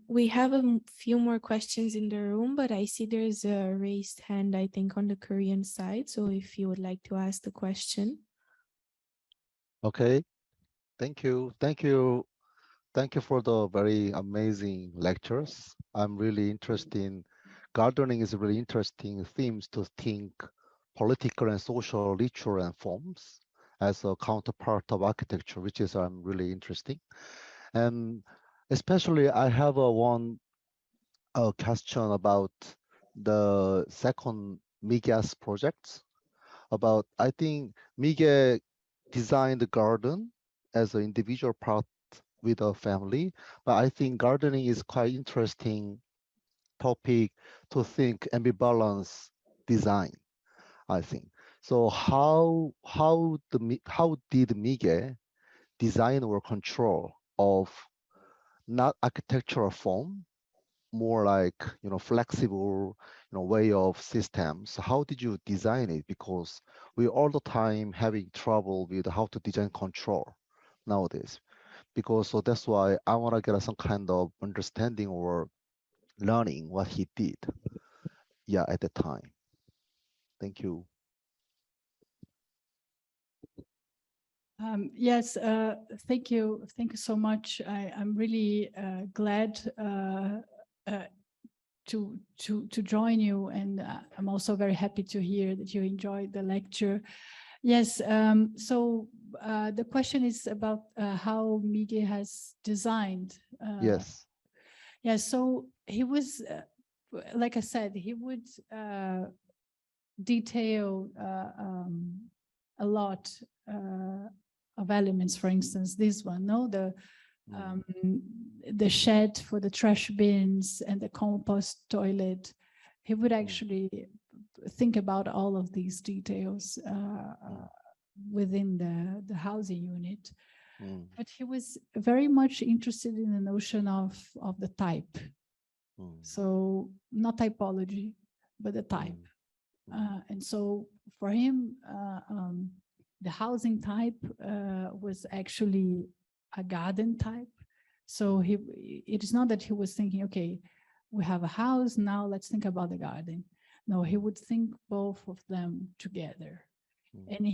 We have a few more questions in the room, but I see there's a raised hand, I think, on the Korean side. So if you would like to ask the question. Okay, thank you. Thank you for the very amazing lectures. I'm really interested in gardening. Is really interesting themes to think political and social ritual and forms as a counterpart of architecture, which is really interesting. And especially I have one question about the second Miguel's project. About, I think Miguel designed the garden as an individual part with a family, but I think gardening is quite interesting topic to think ambivalence design, I think. So how did Miguel design or control of not architectural form, more like flexible way of systems? How did you design it? Because we all the time having trouble with how to design control nowadays. Because so that's why I want to get some kind of understanding or learning what he did. Yeah, at the time. Thank you. Yes, thank you so much. I'm really glad to join you, and I'm also very happy to hear that you enjoyed the lecture. Yes, so the question is about how Miguel has designed. Yes. Yeah, so he was, like I said, he would detail a lot of elements. For instance, this one, no, the shed for the trash bins and the compost toilet. He would actually think about all of these details within the housing unit. But he was very much interested in the notion of the type. So not typology, but the type. And so for him, the housing type was actually a garden type. So it is not that he was thinking, okay, we have a house, now let's think about the garden. No, he would think both of them together. And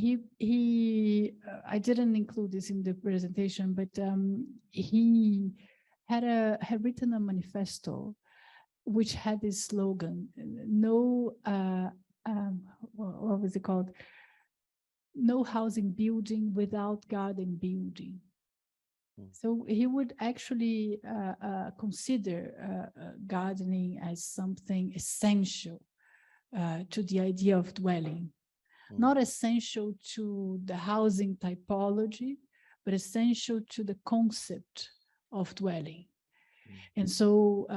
I didn't include this in the presentation, but he had written a manifesto which had this slogan, no, what was it called? No housing building without garden building. So he would actually consider gardening as something essential to the idea of dwelling. Not essential to the housing typology, but essential to the concept of dwelling. And so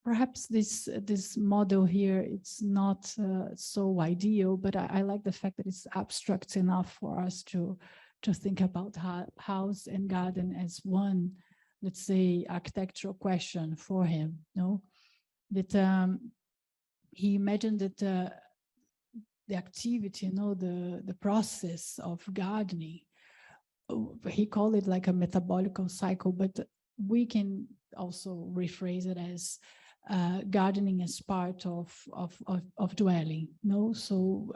perhaps this model here, it's not so ideal, but I like the fact that it's abstract enough for us to think about house and garden as one, let's say, architectural question for him. No, that he imagined that the activity, the process of gardening, he called it like a metabolical cycle, but we can also rephrase it as gardening as part of dwelling. No, so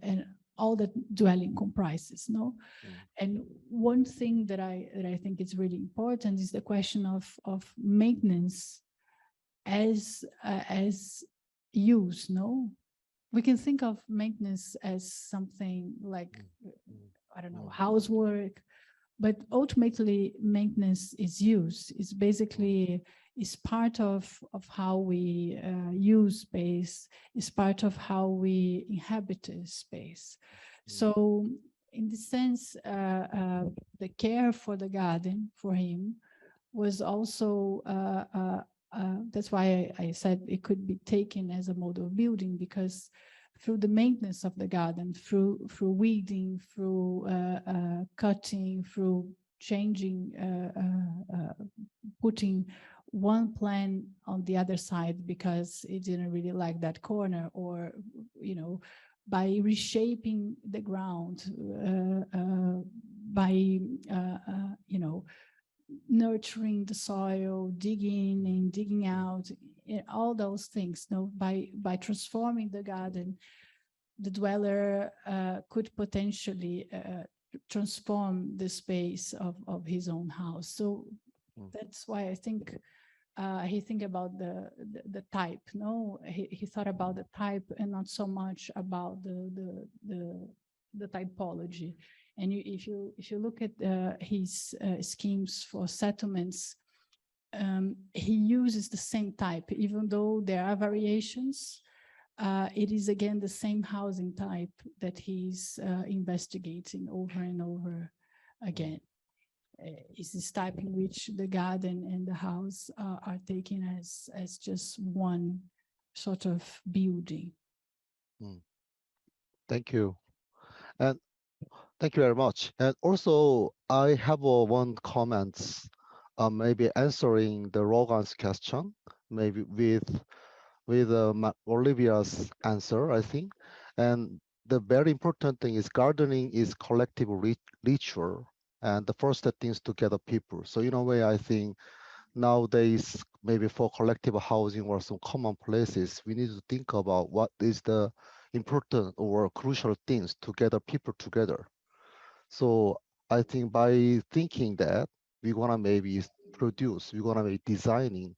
and all that dwelling comprises. No, and one thing that I think is really important is the question of maintenance as use. No, we can think of maintenance as something like, I don't know, housework, but ultimately maintenance is use. It's basically, is part of how we use space, is part of how we inhabit space. So in this sense, the care for the garden for him was also, that's why I said it could be taken as a mode of building, because through the maintenance of the garden, through weeding, through cutting, through changing, putting one plant on the other side because it didn't really like that corner, or, by reshaping the ground, by, nurturing the soil, digging and digging out, all those things. By transforming the garden, the dweller could potentially transform the space of his own house. So that's why I think he think about the type. No, he thought about the type and not so much about the typology. And if you look at his schemes for settlements, he uses the same type, even though there are variations. It is again the same housing type that he's investigating over and over again. Is this type in which the garden and the house are taken as just one sort of building. Thank you. And thank you very much. And also, I have one comment, maybe answering the Rogan's question, maybe with Olivia's answer, I think. And the very important thing is gardening is collective ritual. And the first thing is to gather people. So in a way, I think nowadays, maybe for collective housing or some common places, we need to think about what is the important or crucial things to gather people together. So I think by thinking that, we're gonna maybe we're gonna be designing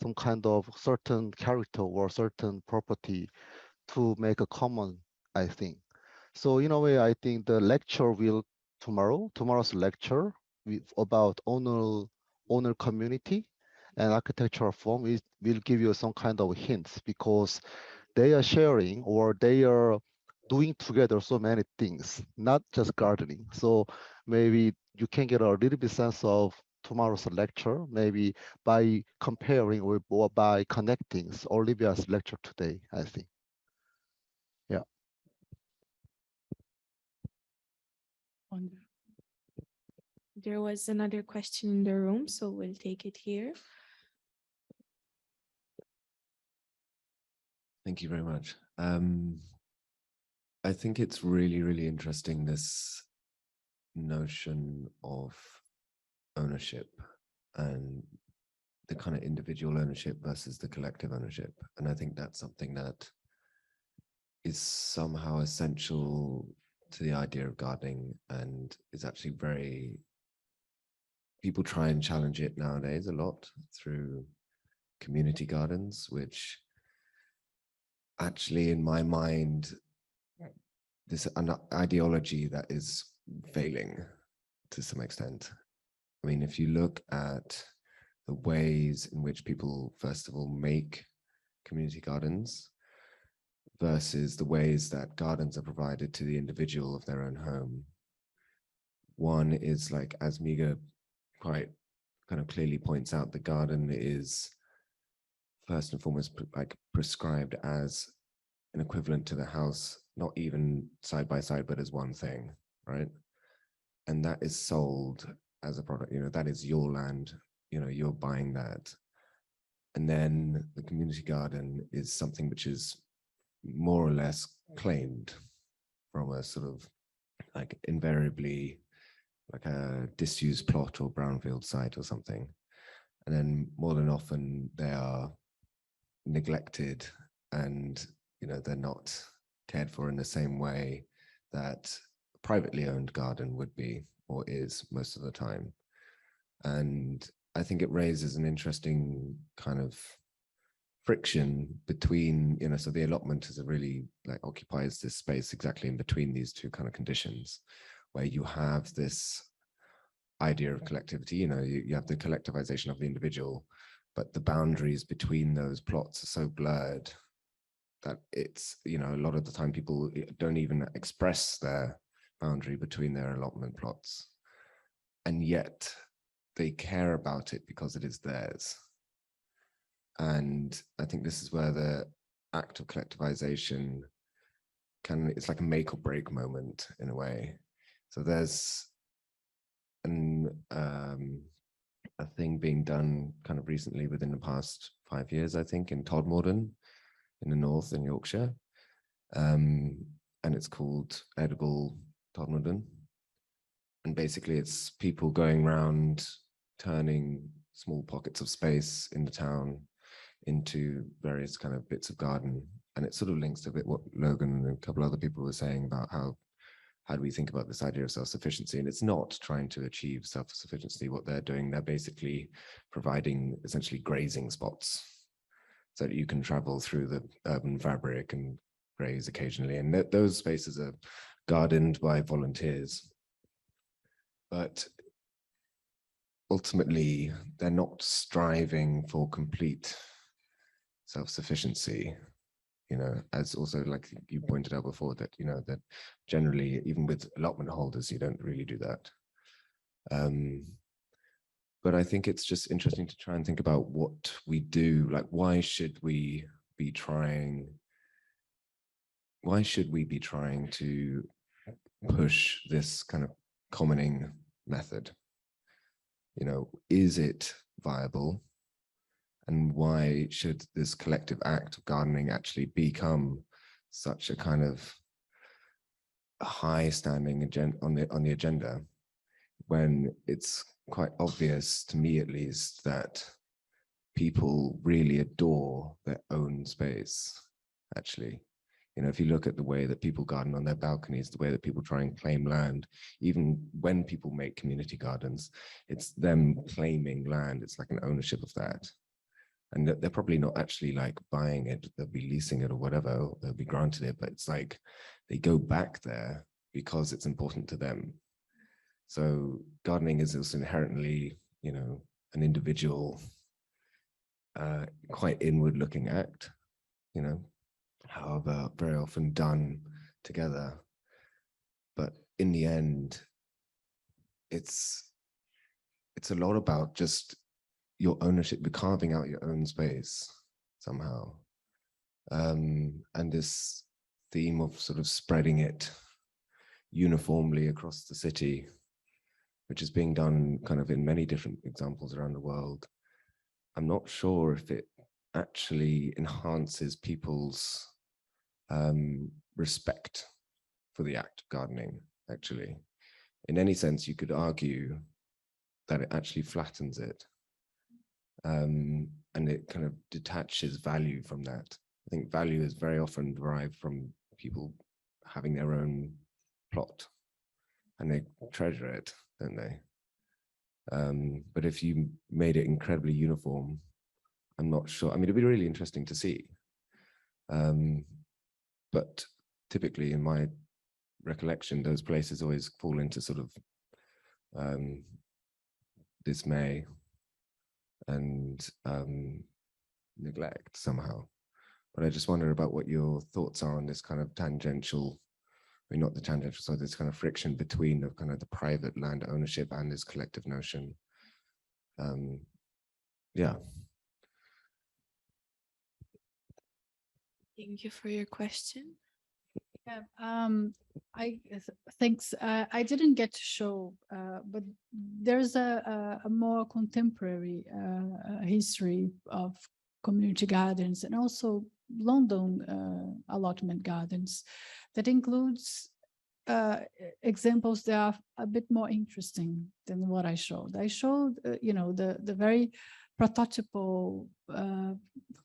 some kind of certain character or certain property to make a common, I think. So in a way, I think the lecture tomorrow's lecture about owner community and architectural form will give you some kind of hints, because they are sharing or they are doing together so many things, not just gardening. So maybe you can get a little bit sense of tomorrow's lecture, maybe by comparing or by connecting Olivia's lecture today, I think. Yeah. Wonderful. There was another question in the room, so we'll take it here. Thank you very much. I think it's really, really interesting, this notion of ownership and the kind of individual ownership versus the collective ownership. And I think that's something that is somehow essential to the idea of gardening, and is actually very, people try and challenge it nowadays a lot through community gardens, which actually, in my mind, this an ideology that is failing to some extent. I mean, if you look at the ways in which people, first of all, make community gardens versus the ways that gardens are provided to the individual of their own home. One is, like, as Miga quite kind of clearly points out, the garden is first and foremost like prescribed as an equivalent to the house, not even side by side, but as one thing, right? And that is sold as a product, you know, that is your land, you know, you're buying that. And then the community garden is something which is more or less claimed from a sort of like invariably like a disused plot or brownfield site or something. And then more than often they are neglected, and you know, they're not cared for in the same way that a privately owned garden would be, or is most of the time. And I think it raises an interesting kind of friction between, you know, so the allotment is a really like occupies this space exactly in between these two kind of conditions, where you have this idea of collectivity, you know, you have the collectivization of the individual, but the boundaries between those plots are so blurred that it's, you know, a lot of the time people don't even express their boundary between their allotment plots, and yet they care about it because it is theirs. And I think this is where the act of collectivization it's like a make or break moment in a way. So there's a thing being done kind of recently within the past 5 years, I think, in Todmorden in the north in Yorkshire. And it's called Edible Todmorden. And basically it's people going around turning small pockets of space in the town into various kind of bits of garden. And it sort of links to a bit what Logan and a couple other people were saying about how do we think about this idea of self-sufficiency? And it's not trying to achieve self-sufficiency. What they're doing, they're basically providing essentially grazing spots so that you can travel through the urban fabric and graze occasionally. And those spaces are gardened by volunteers. But ultimately, they're not striving for complete self-sufficiency, you know, as also like you pointed out before, that, you know, that generally, even with allotment holders, you don't really do that. But I think it's just interesting to try and think about what we do, like why should we be trying to push this kind of commoning method? You know, is it viable? And why should this collective act of gardening actually become such a kind of high standing agenda on the agenda, when it's quite obvious, to me at least, that people really adore their own space, actually. You know, if you look at the way that people garden on their balconies, the way that people try and claim land, even when people make community gardens, it's them claiming land. It's like an ownership of that. And they're probably not actually like buying it, they'll be leasing it or whatever, they'll be granted it, but it's like they go back there because it's important to them. So gardening is also inherently, you know, an individual, quite inward looking act, you know, however, very often done together. But in the end, it's it's a lot about just your ownership, carving out your own space somehow. And this theme of sort of spreading it uniformly across the city, which is being done kind of in many different examples around the world. I'm not sure if it actually enhances people's respect for the act of gardening, actually. In any sense, you could argue that it actually flattens it. And it kind of detaches value from that. I think value is very often derived from people having their own plot, and they treasure it, don't they? But if you made it incredibly uniform, I'm not sure. I mean, it'd be really interesting to see. But typically, in my recollection, those places always fall into sort of dismay and neglect somehow. But I just wonder about what your thoughts are on this kind of tangential, I mean, not the tangential, so this kind of friction between the kind of the private land ownership and this collective notion. Yeah. Thank you for your question. Yeah, thanks. I didn't get to show, but there's a more contemporary history of community gardens and also London allotment gardens that includes examples that are a bit more interesting than what I showed. I showed, the very prototypal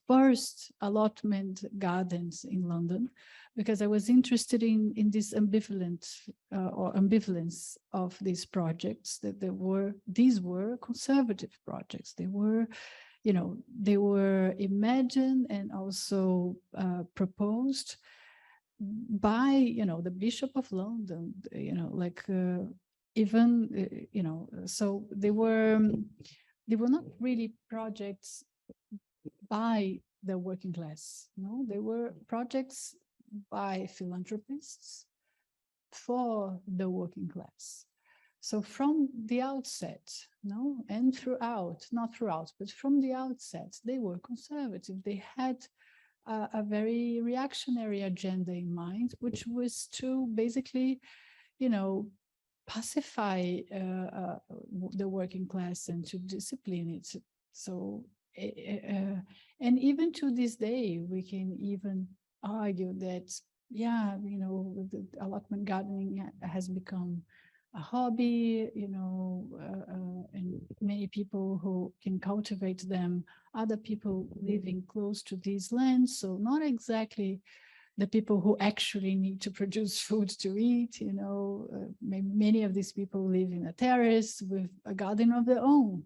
first allotment gardens in London, because I was interested in this ambivalence of these projects, that these were conservative projects. They were, they were imagined and also proposed by, the Bishop of London, so they were not really projects by the working class. No, they were projects by philanthropists for the working class. So from the outset, and not throughout, but from the outset, they were conservative. They had a very reactionary agenda in mind, which was to basically, pacify the working class and to discipline it. So, and even to this day, we can even argue that, the allotment gardening has become a hobby, and many people who can cultivate them, other people living close to these lands. So not exactly the people who actually need to produce food to eat, many of these people live in a terrace with a garden of their own,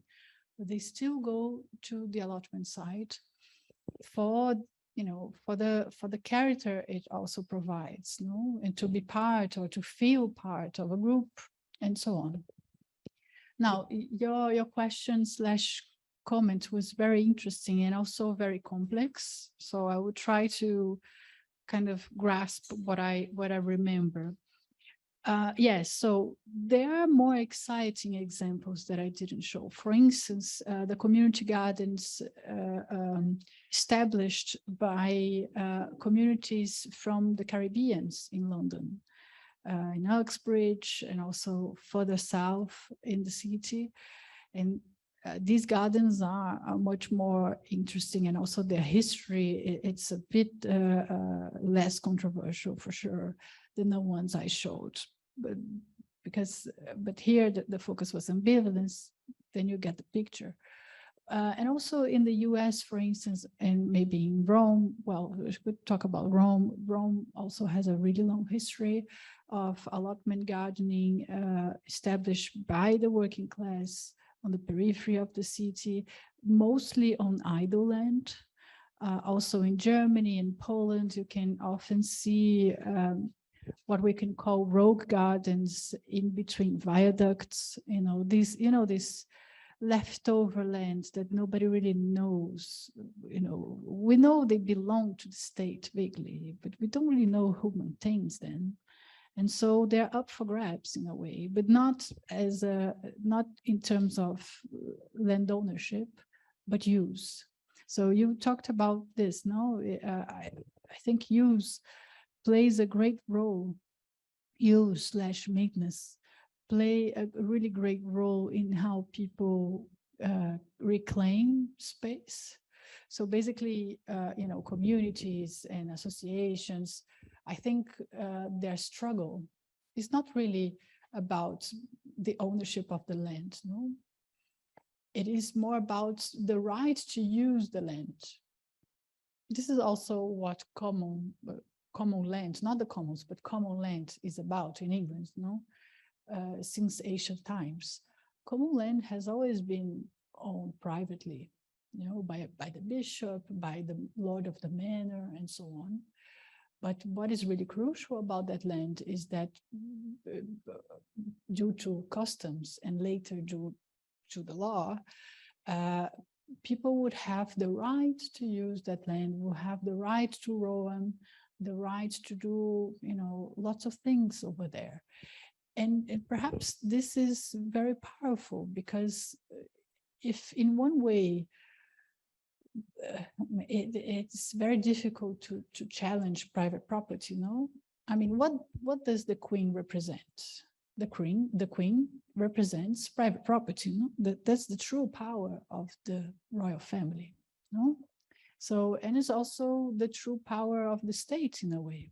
but they still go to the allotment site for the character it also provides, and to be part or to feel part of a group and so on. Now, your question / comment was very interesting and also very complex. So I would try to kind of grasp what I remember. Yes, so there are more exciting examples that I didn't show. For instance, the community gardens established by communities from the Caribbean in London, in Uxbridge, and also further south in the city. And these gardens are much more interesting, and also their history, it's a bit less controversial for sure than the ones I showed. But here the focus was ambivalence, then you get the picture. And also in the US, for instance, and maybe in Rome, well, we could talk about Rome. Rome also has a really long history of allotment gardening established by the working class on the periphery of the city, mostly on idle land. Also in Germany and Poland, you can often see what we can call rogue gardens in between viaducts, this leftover lands that nobody really knows. We know they belong to the state vaguely, but we don't really know who maintains them. And so they're up for grabs in a way, but not in terms of land ownership, but use. So you talked about this, no? I think use plays a great role. Use/maintenance play a really great role in how people reclaim space. So basically, communities and associations, I think their struggle is not really about the ownership of the land, no? It is more about the right to use the land. This is also what common land, not the commons, but common land is about in England, no? Since ancient times. Common land has always been owned privately, by the bishop, by the lord of the manor, and so on. But what is really crucial about that land is that due to customs and later due to the law, people would have the right to use that land, will have the right to roam, the right to do, lots of things over there. And perhaps this is very powerful because if in one way, it's very difficult to challenge private property, no? I mean, what does the queen represent? The queen represents private property, no? That's the true power of the royal family, no? So, and it's also the true power of the state in a way.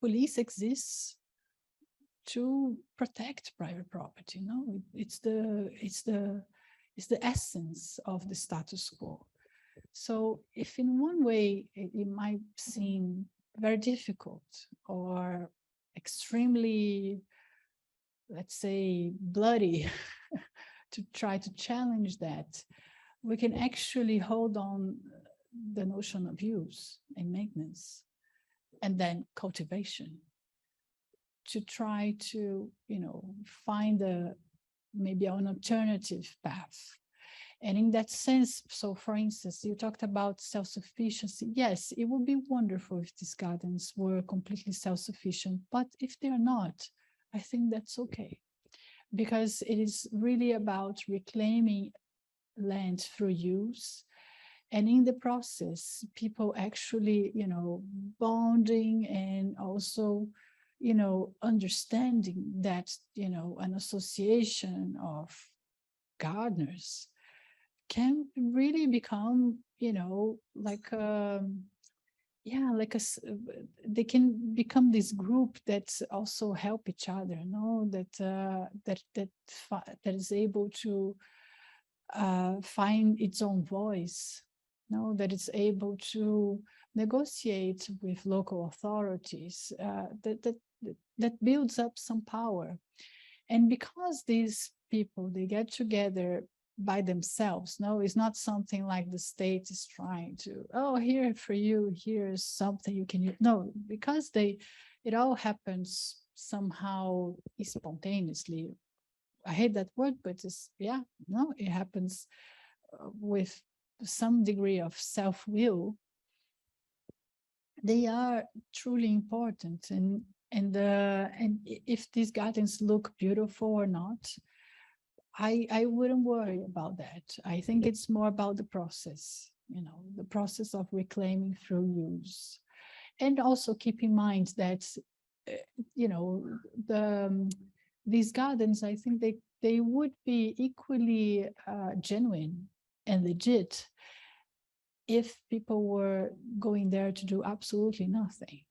Police exists to protect private property, no? It's the essence of the status quo. So if in one way it might seem very difficult or extremely, let's say, bloody to try to challenge that, we can actually hold on the notion of use and maintenance and then cultivation to try to, find maybe an alternative path. And in that sense, so for instance, you talked about self-sufficiency. Yes, it would be wonderful if these gardens were completely self-sufficient, but if they're not, I think that's okay. Because it is really about reclaiming land through use. And in the process, people actually, bonding and also, understanding that, an association of gardeners can really become, they can become this group that also help each other, that is able to find its own voice, that it's able to negotiate with local authorities, that builds up some power. And because these people, they get together by themselves, it's not something like the state is trying to, here for you, here's something you can use. No, because it all happens somehow spontaneously. I hate that word, but it happens with some degree of self-will. They are truly important, and if these gardens look beautiful or not, I wouldn't worry about that. I think it's more about the process, the process of reclaiming through use, and also keep in mind that these gardens, I think they would be equally genuine and legit if people were going there to do absolutely nothing,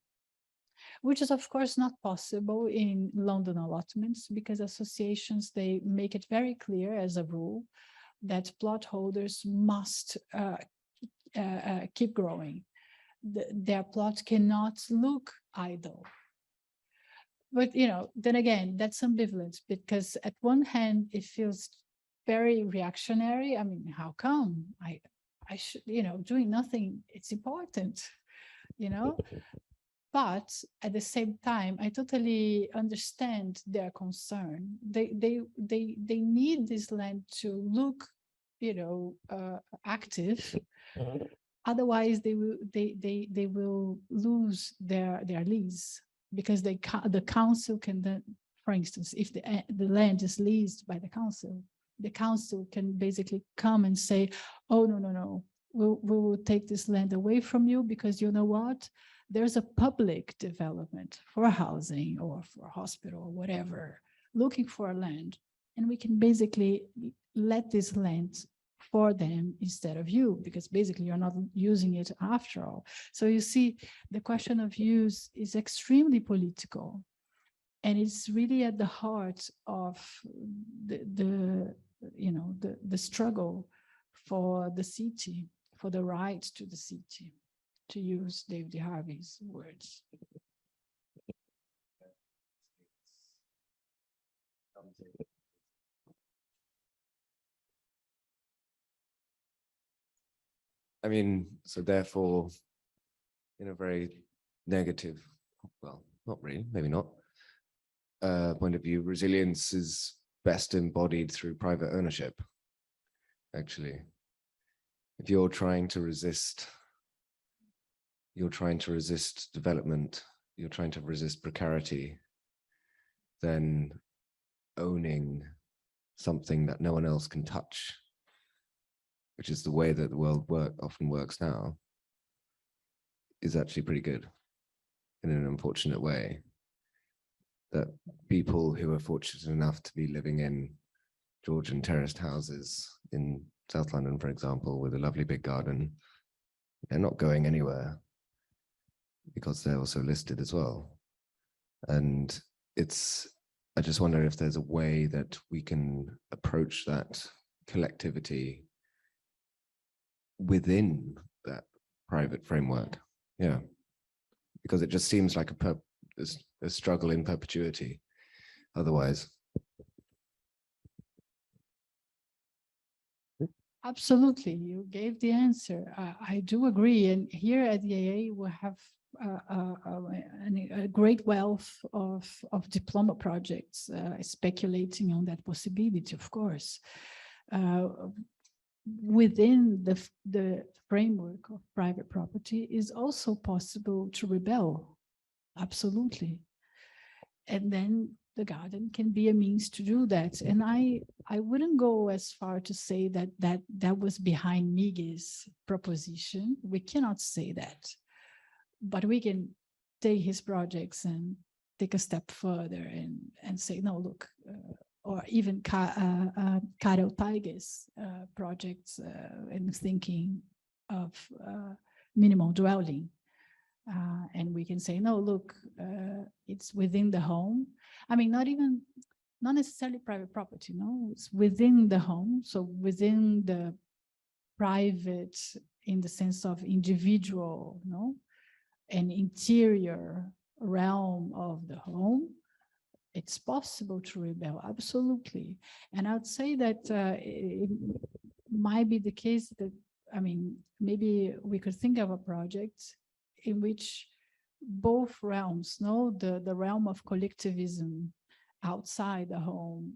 which is of course not possible in London allotments, because associations, they make it very clear as a rule that plot holders must keep growing. Their plot cannot look idle. But, then again, that's ambivalent, because at one hand, it feels very reactionary. I mean, how come? I should, doing nothing, it's important, But at the same time, I totally understand their concern. They need this land to look, active. Otherwise, they will lose their lease. because the council can then, for instance, if the land is leased by the council can basically come and say, oh, no, we will take this land away from you because you know what? There's a public development for housing or for a hospital or whatever, looking for land. And we can basically let this land for them instead of you, because basically you're not using it after all. So you see, the question of use is extremely political. And it's really at the heart of the struggle for the city, for the right to the city, to use David Harvey's words. I mean, so therefore, in a very negative, well, not really, maybe not, point of view, resilience is best embodied through private ownership, actually. If you're trying to resist development, you're trying to resist precarity, then owning something that no one else can touch, which is the way that the world often works now, is actually pretty good in an unfortunate way. That people who are fortunate enough to be living in Georgian terraced houses in South London, for example, with a lovely big garden, they're not going anywhere because they're also listed as well. And I just wonder if there's a way that we can approach that collectivity within that private framework. Yeah, because it just seems like a struggle in perpetuity otherwise. Absolutely, you gave the answer. I do agree. And here at the AA, we have a great wealth of diploma projects speculating on that possibility, of course. Within the framework of private property is also possible to rebel. Absolutely. And then the garden can be a means to do that. And I wouldn't go as far to say that was behind Miguel's proposition. We cannot say that, but we can take his projects and take a step further and say, no, look, or even Karel Teige's projects and thinking of minimal dwelling. And we can say, no, look, it's within the home. I mean, not necessarily private property, no, it's within the home. So within the private, in the sense of individual, no, and interior realm of the home, it's possible to rebel, absolutely. And I'd say that it might be the case that, I mean, maybe we could think of a project in which both realms, no, the realm of collectivism outside the home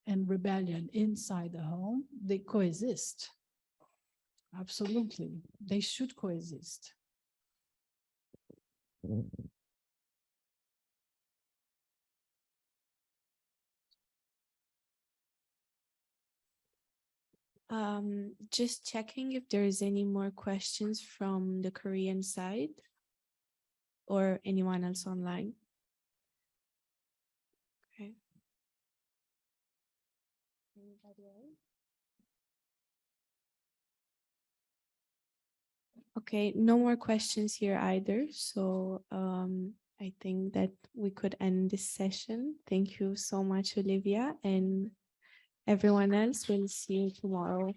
and rebellion inside the home, they coexist. Absolutely, they should coexist. Just checking if there is any more questions from the Korean side or anyone else online. Okay. Anybody else? Okay, no more questions here either. So I think that we could end this session. Thank you so much, Olivia, and everyone else. We'll see you tomorrow.